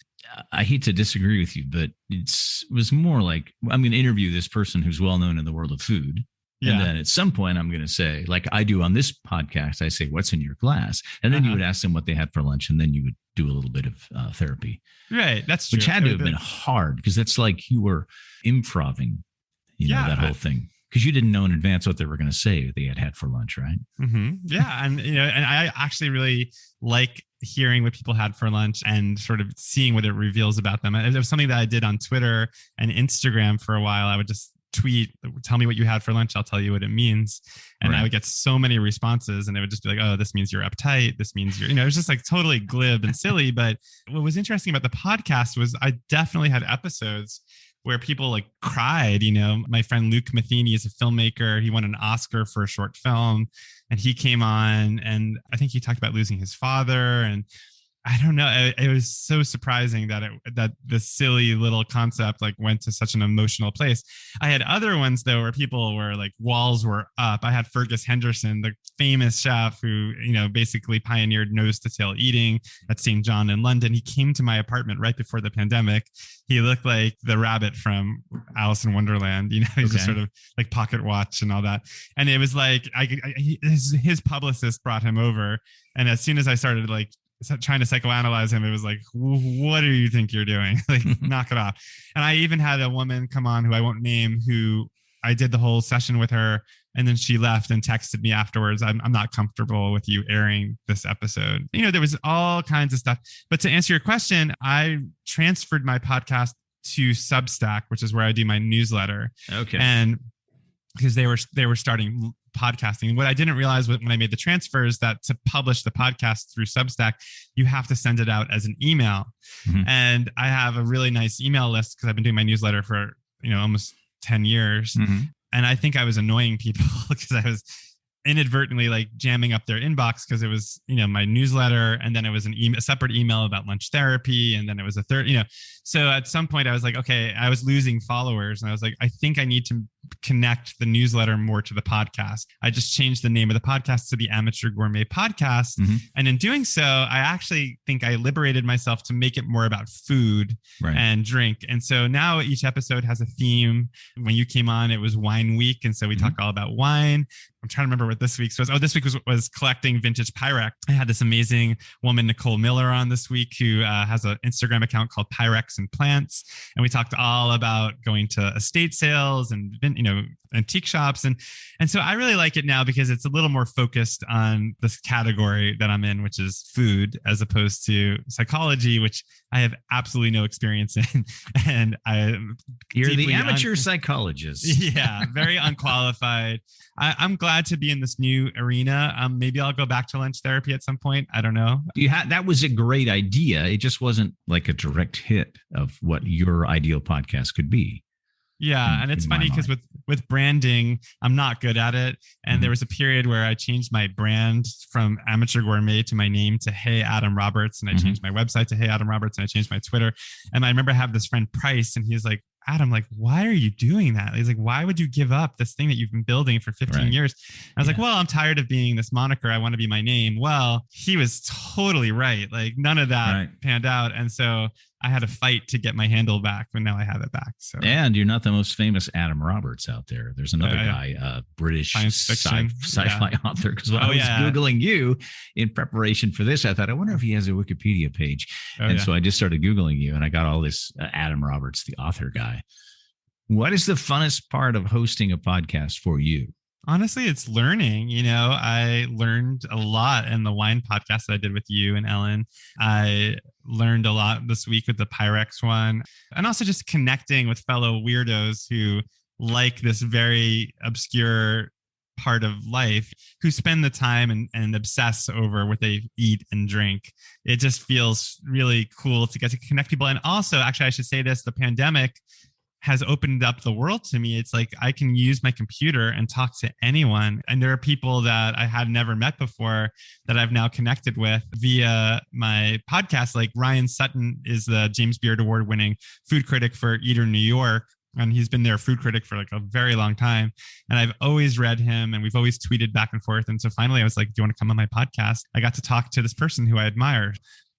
[SPEAKER 2] I hate to disagree with you, but it was more like, I'm going to interview this person who's well known in the world of food. And then at some point, I'm going to say, like I do on this podcast, I say, what's in your glass? And then you would ask them what they had for lunch. And then you would do a little bit of therapy.
[SPEAKER 3] Right. That's true.
[SPEAKER 2] Which had to have been hard because that's like you were improving, that whole thing. Because you didn't know in advance what they were going to say they had for lunch, right?
[SPEAKER 3] Yeah. And, and I actually really like hearing what people had for lunch and sort of seeing what it reveals about them. It was something that I did on Twitter and Instagram for a while. I would just tweet, tell me what you had for lunch, I'll tell you what it means. And I would get so many responses, and it would just be like, oh, this means you're uptight, this means you're, it was just like totally glib and silly. But what was interesting about the podcast was I definitely had episodes where people like cried. My friend Luke Matheny is a filmmaker. He won an Oscar for a short film, and he came on, and I think he talked about losing his father. And I don't know. It was so surprising that the silly little concept like went to such an emotional place. I had other ones though where people were like walls were up. I had Fergus Henderson, the famous chef who basically pioneered nose to tail eating at St. John in London. He came to my apartment right before the pandemic. He looked like the rabbit from Alice in Wonderland. He's just sort of like pocket watch and all that. And it was like his publicist brought him over, and as soon as I started like trying to psychoanalyze him, it was like, what do you think you're doing? Like, knock it off. And I even had a woman come on who I won't name, who I did the whole session with her, and then she left and texted me afterwards, I'm not comfortable with you airing this episode. There was all kinds of stuff. But to answer your question, I transferred my podcast to Substack, which is where I do my newsletter.
[SPEAKER 2] Okay.
[SPEAKER 3] And because they were starting podcasting. What I didn't realize when I made the transfer is that to publish the podcast through Substack, you have to send it out as an email. And I have a really nice email list because I've been doing my newsletter for, almost 10 years. And I think I was annoying people because I was inadvertently like jamming up their inbox because it was, my newsletter. And then it was a separate email about lunch therapy. And then it was a third, so at some point I was like, okay, I was losing followers. And I was like, I think I need to connect the newsletter more to the podcast. I just changed the name of the podcast to the Amateur Gourmet Podcast. And in doing so, I actually think I liberated myself to make it more about food and drink. And so now each episode has a theme. When you came on, it was wine week. And so we talk all about wine. I'm trying to remember what this week's was. Oh, this week was collecting vintage Pyrex. I had this amazing woman, Nicole Miller, on this week who has an Instagram account called Pyrex and Plants. And we talked all about going to estate sales and, antique shops. And so I really like it now because it's a little more focused on this category that I'm in, which is food, as opposed to psychology, which I have absolutely no experience in. And
[SPEAKER 2] you're the amateur psychologist.
[SPEAKER 3] Yeah, very unqualified. I'm glad to be in this new arena. Maybe I'll go back to lunch therapy at some point. I don't know.
[SPEAKER 2] That was a great idea. It just wasn't like a direct hit of what your ideal podcast could be.
[SPEAKER 3] Yeah. And it's funny because with branding, I'm not good at it. And there was a period where I changed my brand from Amateur Gourmet to my name to Hey Adam Roberts. And I changed my website to Hey Adam Roberts. And I changed my Twitter. And I remember I have this friend Price, and he's like, Adam, like, why are you doing that? He's like, why would you give up this thing that you've been building for 15 years? I was like, well, I'm tired of being this moniker. I want to be my name. Well, he was totally right. Like none of that panned out. And so I had to fight to get my handle back, but now I have it back. So, and
[SPEAKER 2] you're not the most famous Adam Roberts out there. There's another guy, British sci-fi author. Because when I was Googling you in preparation for this, I thought, I wonder if he has a Wikipedia page. So I just started Googling you, and I got all this Adam Roberts, the author guy. What is the funnest part of hosting a podcast for you?
[SPEAKER 3] Honestly, it's learning. I learned a lot in the wine podcast that I did with you and Ellen. I learned a lot this week with the Pyrex one, and also just connecting with fellow weirdos who like this very obscure part of life, who spend the time and obsess over what they eat and drink. It just feels really cool to get to connect people. And also, actually, I should say this, the pandemic has opened up the world to me. It's like I can use my computer and talk to anyone. And there are people that I had never met before that I've now connected with via my podcast. Like Ryan Sutton is the James Beard Award winning food critic for Eater New York. And he's been their food critic for like a very long time. And I've always read him, and we've always tweeted back and forth. And so finally I was like, do you want to come on my podcast? I got to talk to this person who I admire.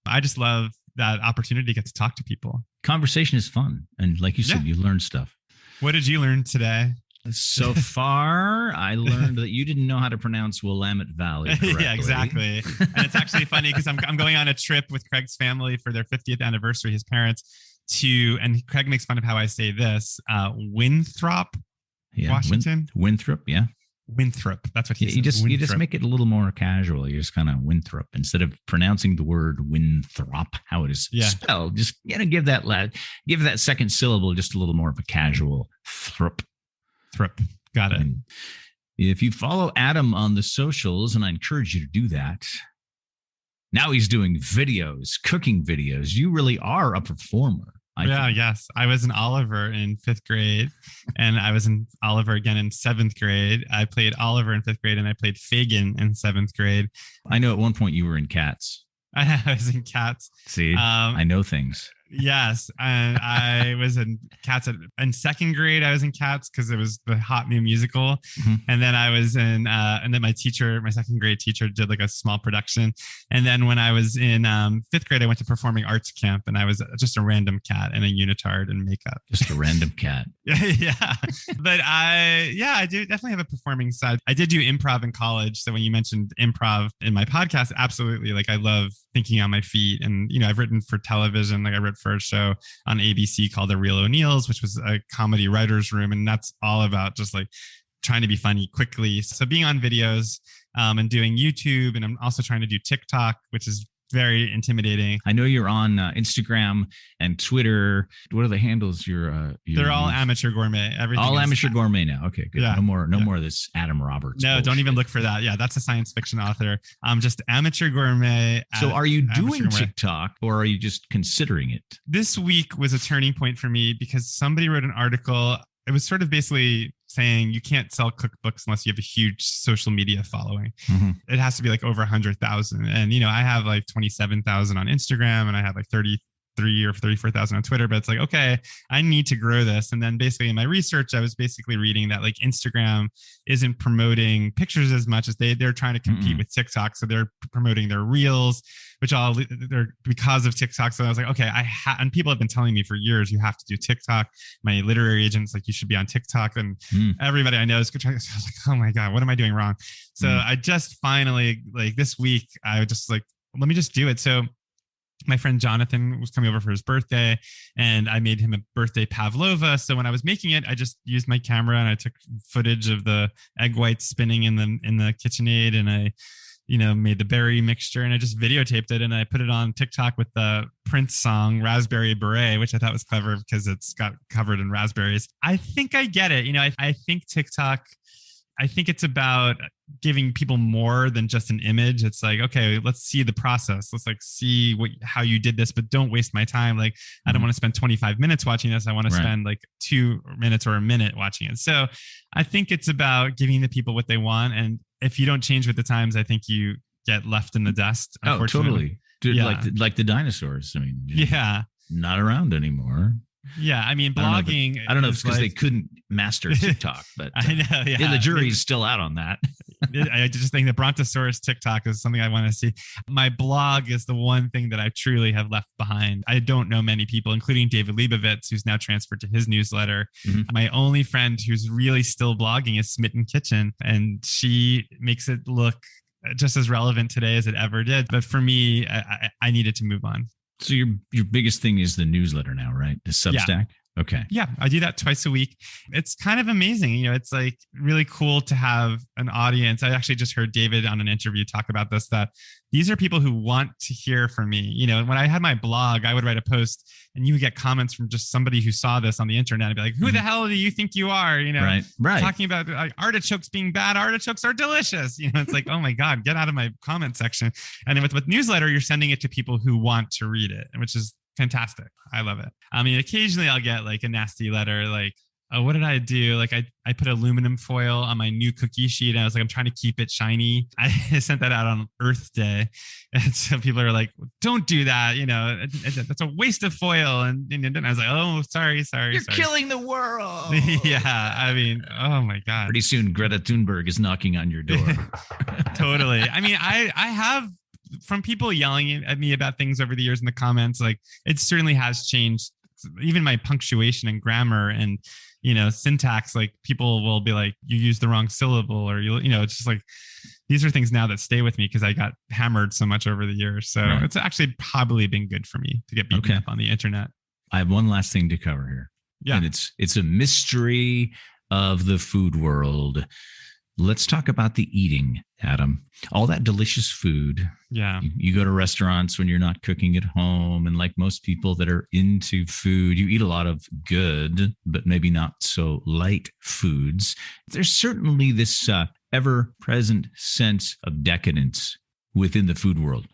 [SPEAKER 3] I just love that opportunity to get to talk to people.
[SPEAKER 2] Conversation is fun. And like you said, you learn stuff.
[SPEAKER 3] What did you learn today?
[SPEAKER 2] So far, I learned that you didn't know how to pronounce Willamette Valley correctly.
[SPEAKER 3] Yeah, exactly. And it's actually funny because I'm going on a trip with Craig's family for their 50th anniversary, his parents, and Craig makes fun of how I say this, Winthrop, Washington.
[SPEAKER 2] Winthrop, yeah.
[SPEAKER 3] Winthrop. That's what he says.
[SPEAKER 2] You just make it a little more casual. You just kind of Winthrop instead of pronouncing the word Winthrop how it is spelled. Just give that second syllable just a little more of a casual throp.
[SPEAKER 3] Got it.
[SPEAKER 2] And if you follow Adam on the socials, and I encourage you to do that. Now he's doing videos, cooking videos. You really are a performer.
[SPEAKER 3] Yes. I was in Oliver in 5th grade, and I was in Oliver again in 7th grade. I played Oliver in 5th grade, and I played Fagin in 7th grade.
[SPEAKER 2] I know at one point you were in Cats.
[SPEAKER 3] I was in Cats.
[SPEAKER 2] See, I know things.
[SPEAKER 3] Yes. And I was in Cats in 2nd grade. I was in Cats because it was the hot new musical. And then I was in, and then my 2nd grade teacher did like a small production. And then when I was in 5th grade, I went to performing arts camp, and I was just a random cat in a unitard and makeup.
[SPEAKER 2] Just a random cat.
[SPEAKER 3] Yeah. But I do definitely have a performing side. I did do improv in college. So when you mentioned improv in my podcast, absolutely. Like I love thinking on my feet. And, I've written for television. Like I wrote for a show on ABC called The Real O'Neills, which was a comedy writer's room. And that's all about just like trying to be funny quickly. So being on videos and doing YouTube, and I'm also trying to do TikTok, which is very intimidating.
[SPEAKER 2] I know you're on Instagram and Twitter. What are the handles?
[SPEAKER 3] They're all Amateur Gourmet. Everything
[SPEAKER 2] all
[SPEAKER 3] is
[SPEAKER 2] Amateur Gourmet now. Okay, good.
[SPEAKER 3] Yeah.
[SPEAKER 2] No more of this Adam Roberts.
[SPEAKER 3] No,
[SPEAKER 2] bullshit.
[SPEAKER 3] don't even look for that. Yeah, that's a science fiction author. Just Amateur Gourmet.
[SPEAKER 2] So are you
[SPEAKER 3] Amateur
[SPEAKER 2] doing
[SPEAKER 3] Gourmet.
[SPEAKER 2] TikTok, or are you just considering it?
[SPEAKER 3] This week was a turning point for me because somebody wrote an article. It was sort of basically saying you can't sell cookbooks unless you have a huge social media following.
[SPEAKER 2] Mm-hmm.
[SPEAKER 3] It has to be like over 100,000. And, I have like 27,000 on Instagram and I have like 33 or 34,000 on Twitter, but it's like, okay, I need to grow this. And then basically in my research, I was basically reading that like Instagram isn't promoting pictures as much as they're trying to compete with TikTok. So they're promoting their reels, which they're because of TikTok. So I was like, okay, and people have been telling me for years, you have to do TikTok. My literary agent's like, you should be on TikTok. And everybody I know is trying. So I was like, oh my God, what am I doing wrong? So I just finally, like this week, I was just like, let me just do it. So my friend Jonathan was coming over for his birthday and I made him a birthday pavlova. So when I was making it, I just used my camera and I took footage of the egg whites spinning in the KitchenAid, and I, made the berry mixture and I just videotaped it and I put it on TikTok with the Prince song Raspberry Beret, which I thought was clever because it's got covered in raspberries. I think I get it. I think TikTok, I think it's about giving people more than just an image. It's like, okay, let's see the process. Let's like see how you did this, but don't waste my time. Like, I don't want to spend 25 minutes watching this. I want to spend like 2 minutes or a minute watching it. So I think it's about giving the people what they want. And if you don't change with the times, I think you get left in the dust.
[SPEAKER 2] Oh, totally. Dude, like the dinosaurs. I mean, not around anymore.
[SPEAKER 3] Yeah, I mean, blogging.
[SPEAKER 2] I don't know if it's because they couldn't master TikTok, but
[SPEAKER 3] I know. Yeah,
[SPEAKER 2] the jury's still out on that.
[SPEAKER 3] I just think the Brontosaurus TikTok is something I want to see. My blog is the one thing that I truly have left behind. I don't know many people, including David Leibovitz, who's now transferred to his newsletter. Mm-hmm. My only friend who's really still blogging is Smitten Kitchen, and she makes it look just as relevant today as it ever did. But for me, I needed to move on.
[SPEAKER 2] So your biggest thing is the newsletter now, right? The Substack?
[SPEAKER 3] Yeah.
[SPEAKER 2] Okay.
[SPEAKER 3] Yeah, I do that twice a week. It's kind of amazing. It's like really cool to have an audience. I actually just heard David on an interview talk about this, that these are people who want to hear from me. When I had my blog, I would write a post and you would get comments from just somebody who saw this on the internet and be like, who the hell do you think you are?
[SPEAKER 2] Right.
[SPEAKER 3] Talking about like, artichokes being bad. Artichokes are delicious. It's like, oh my God, get out of my comment section. And then with newsletter, you're sending it to people who want to read it, which is fantastic. I love it. I mean, occasionally I'll get like a nasty letter, like, oh, what did I do? Like I put aluminum foil on my new cookie sheet and I was like, I'm trying to keep it shiny. I sent that out on Earth Day. And so people are like, don't do that. That's a waste of foil. And I was like, oh, sorry.
[SPEAKER 2] You're killing the world.
[SPEAKER 3] Yeah. I mean, oh my God.
[SPEAKER 2] Pretty soon Greta Thunberg is knocking on your door.
[SPEAKER 3] Totally. I mean, I have, from people yelling at me about things over the years in the comments, like it certainly has changed. Even my punctuation and grammar and, syntax, like people will be like, you used the wrong syllable or it's just like, these are things now that stay with me because I got hammered so much over the years. So It's actually probably been good for me to get beaten up on the internet.
[SPEAKER 2] I have one last thing to cover here.
[SPEAKER 3] Yeah.
[SPEAKER 2] And it's a mystery of the food world. Let's talk about the eating, Adam. All that delicious food.
[SPEAKER 3] Yeah.
[SPEAKER 2] You go to restaurants when you're not cooking at home. And like most people that are into food, you eat a lot of good, but maybe not so light foods. There's certainly this ever-present sense of decadence within the food world,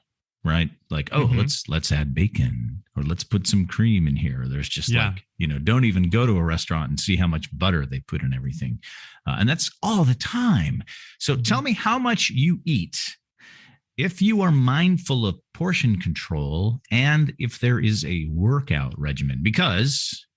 [SPEAKER 2] right? Like, oh, let's add bacon or let's put some cream in here. There's just don't even go to a restaurant and see how much butter they put in everything. And that's all the time. So tell me how much you eat if you are mindful of portion control and if there is a workout regimen, because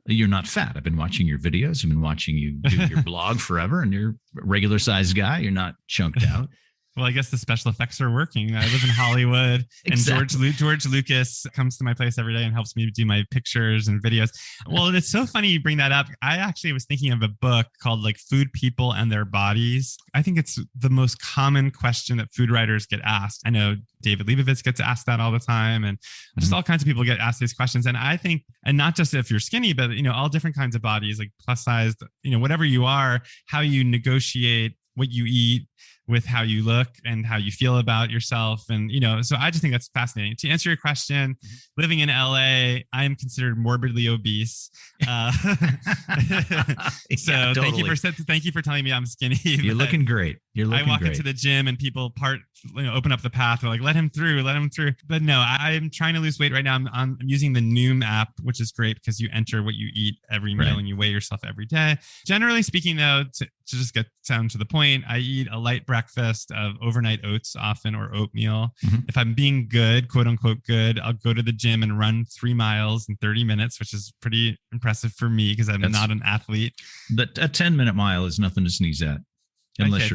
[SPEAKER 2] you're not fat. I've been watching your videos. I've been watching you do your blog forever, and you're a regular sized guy. You're not chunked out.
[SPEAKER 3] Well, I guess the special effects are working. I live in Hollywood, exactly. And George Lucas comes to my place every day and helps me do my pictures and videos. Well, it's so funny you bring that up. I actually was thinking of a book called like Food People and Their Bodies. I think it's the most common question that food writers get asked. I know David Leibovitz gets asked that all the time, and just all kinds of people get asked these questions. And I think, and not just if you're skinny, but all different kinds of bodies, like plus sized, whatever you are, how you negotiate what you eat. with how you look and how you feel about yourself. And, so I just think that's fascinating. To answer your question, living in LA, I am considered morbidly obese. So thank you for telling me I'm skinny.
[SPEAKER 2] You're looking great.
[SPEAKER 3] I walk into the gym and people open up the path. They're like, let him through. But no, I'm trying to lose weight right now. I'm using the Noom app, which is great because you enter what you eat every meal and you weigh yourself every day. Generally speaking, though, to just get down to the point, I eat a light breakfast of overnight oats often, or oatmeal. If I'm being good, quote unquote good, I'll go to the gym and run 3 miles in 30 minutes, which is pretty impressive for me because I'm not an athlete.
[SPEAKER 2] A 10-minute mile is nothing to sneeze at. Unless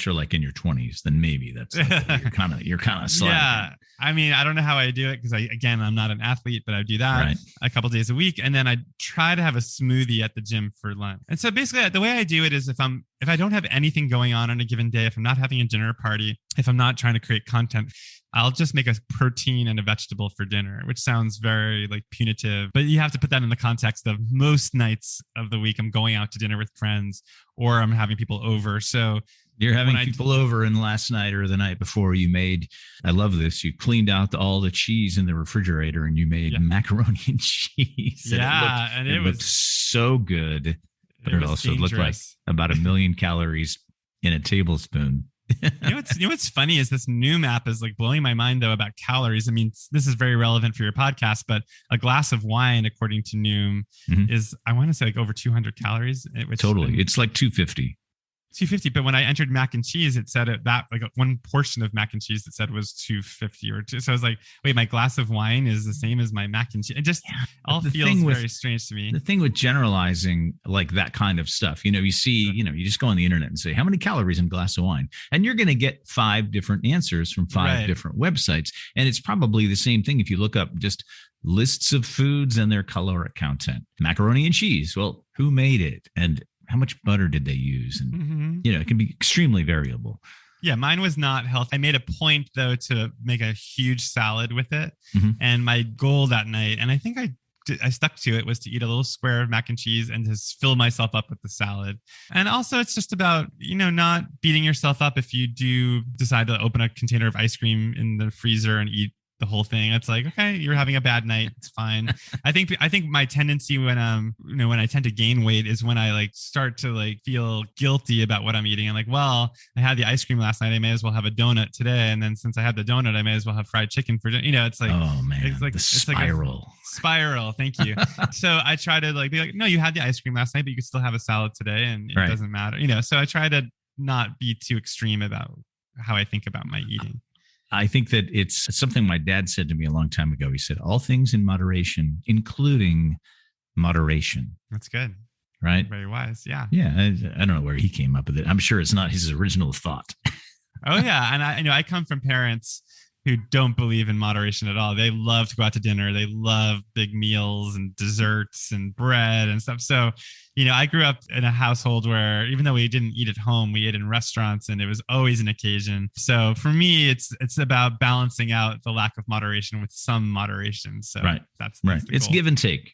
[SPEAKER 2] you're like in your 20s, then maybe that's you're kind of slacking.
[SPEAKER 3] Yeah. I mean, I don't know how I do it because I'm not an athlete, but I do that a couple days a week. And then I try to have a smoothie at the gym for lunch. And so basically the way I do it is if I don't have anything going on a given day, if I'm not having a dinner party, if I'm not trying to create content, I'll just make a protein and a vegetable for dinner, which sounds very punitive, but you have to put that in the context of most nights of the week I'm going out to dinner with friends or I'm having people over. So
[SPEAKER 2] you're having people over, and last night or the night before I love this, you cleaned out all the cheese in the refrigerator and you made macaroni and cheese. And it looked so good, but it also looked like about 1 million calories in a tablespoon.
[SPEAKER 3] What's funny is this Noom app is blowing my mind though about calories. I mean, this is very relevant for your podcast, but a glass of wine, according to Noom, is, I want to say over 200 calories.
[SPEAKER 2] Totally. It's like 250.
[SPEAKER 3] 250, but when I entered mac and cheese, it said that one portion of mac and cheese that said was 250 or 2. So I was like, wait, my glass of wine is the same as my mac and cheese. It just all feels very strange to me.
[SPEAKER 2] The thing with generalizing that kind of stuff, you see, you just go on the internet and say, how many calories in a glass of wine? And you're going to get 5 different answers from 5 different websites. And it's probably the same thing if you look up just lists of foods and their caloric content. Macaroni and cheese. Well, who made it? And how much butter did they use? And, it can be extremely variable.
[SPEAKER 3] Yeah, mine was not healthy. I made a point, though, to make a huge salad with it. And my goal that night, and I think I stuck to it, was to eat a little square of mac and cheese and just fill myself up with the salad. And also it's just about, not beating yourself up if you do decide to open a container of ice cream in the freezer and eat the whole thing. It's like, okay, you're having a bad night. It's fine. I think my tendency when when I tend to gain weight is when I start to feel guilty about what I'm eating. I'm like, well, I had the ice cream last night. I may as well have a donut today. And then since I had the donut, I may as well have fried chicken for dinner. It's like,
[SPEAKER 2] oh man,
[SPEAKER 3] it's
[SPEAKER 2] the spiral.
[SPEAKER 3] Spiral. Thank you. So I try to be like, no, you had the ice cream last night, but you could still have a salad today and it doesn't matter. So I try to not be too extreme about how I think about my eating.
[SPEAKER 2] I think that it's something my dad said to me a long time ago. He said, all things in moderation, including moderation.
[SPEAKER 3] That's good.
[SPEAKER 2] Right?
[SPEAKER 3] Very wise. Yeah.
[SPEAKER 2] Yeah. I don't know where he came up with it. I'm sure it's not his original thought.
[SPEAKER 3] Oh, yeah. And I come from parents who don't believe in moderation at all. They love to go out to dinner. They love big meals and desserts and bread and stuff. So, I grew up in a household where even though we didn't eat at home, we ate in restaurants and it was always an occasion. So for me, it's about balancing out the lack of moderation with some moderation. So that's
[SPEAKER 2] it's
[SPEAKER 3] goal.
[SPEAKER 2] Give and take.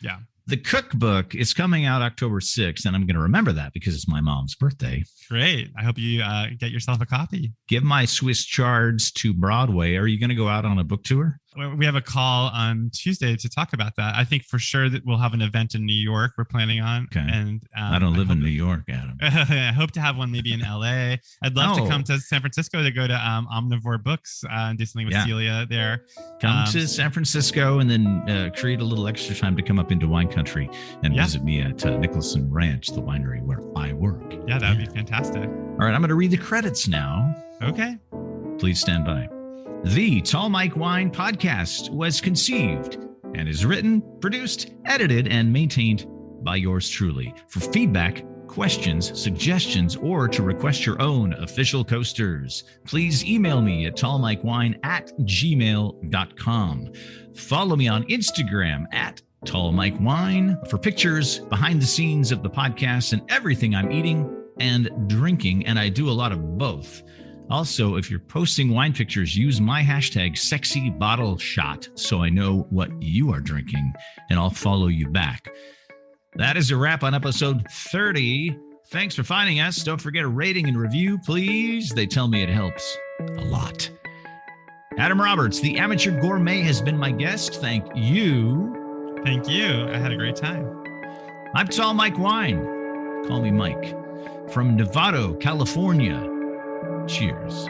[SPEAKER 3] Yeah.
[SPEAKER 2] The cookbook is coming out October 6th, and I'm going to remember that because it's my mom's birthday.
[SPEAKER 3] Great. I hope you get yourself a copy.
[SPEAKER 2] Give my Swiss chards to Broadway. Are you going to go out on a book tour?
[SPEAKER 3] We have a call on Tuesday to talk about that. I think for sure that we'll have an event in New York we're planning on.
[SPEAKER 2] Okay.
[SPEAKER 3] And
[SPEAKER 2] I don't live in New York, Adam.
[SPEAKER 3] I hope to have one maybe in LA. I'd love to come to San Francisco to go to Omnivore Books and do something with Celia there.
[SPEAKER 2] Come to San Francisco and then create a little extra time to come up into wine country and visit me at Nicholson Ranch, the winery where I work.
[SPEAKER 3] Yeah, that would be fantastic.
[SPEAKER 2] All right, I'm going to read the credits now.
[SPEAKER 3] Okay.
[SPEAKER 2] Please stand by. The Tall Mike Wine Podcast was conceived and is written, produced, edited, and maintained by yours truly. For feedback, questions, suggestions, or to request your own official coasters, please email me at tallmikewine@gmail.com. Follow me on Instagram at Tall Mike Wine for pictures behind the scenes of the podcast and everything I'm eating and drinking, and I do a lot of both. Also, if you're posting wine pictures, use my hashtag #SexyBottleShot so I know what you are drinking, and I'll follow you back. That is a wrap on episode 30. Thanks for finding us. Don't forget a rating and review, please. They tell me it helps a lot. Adam Roberts, the amateur gourmet, has been my guest. Thank you.
[SPEAKER 3] Thank you. I had a great time.
[SPEAKER 2] I'm Tall Mike Wine. Call me Mike. From Novato, California. Cheers.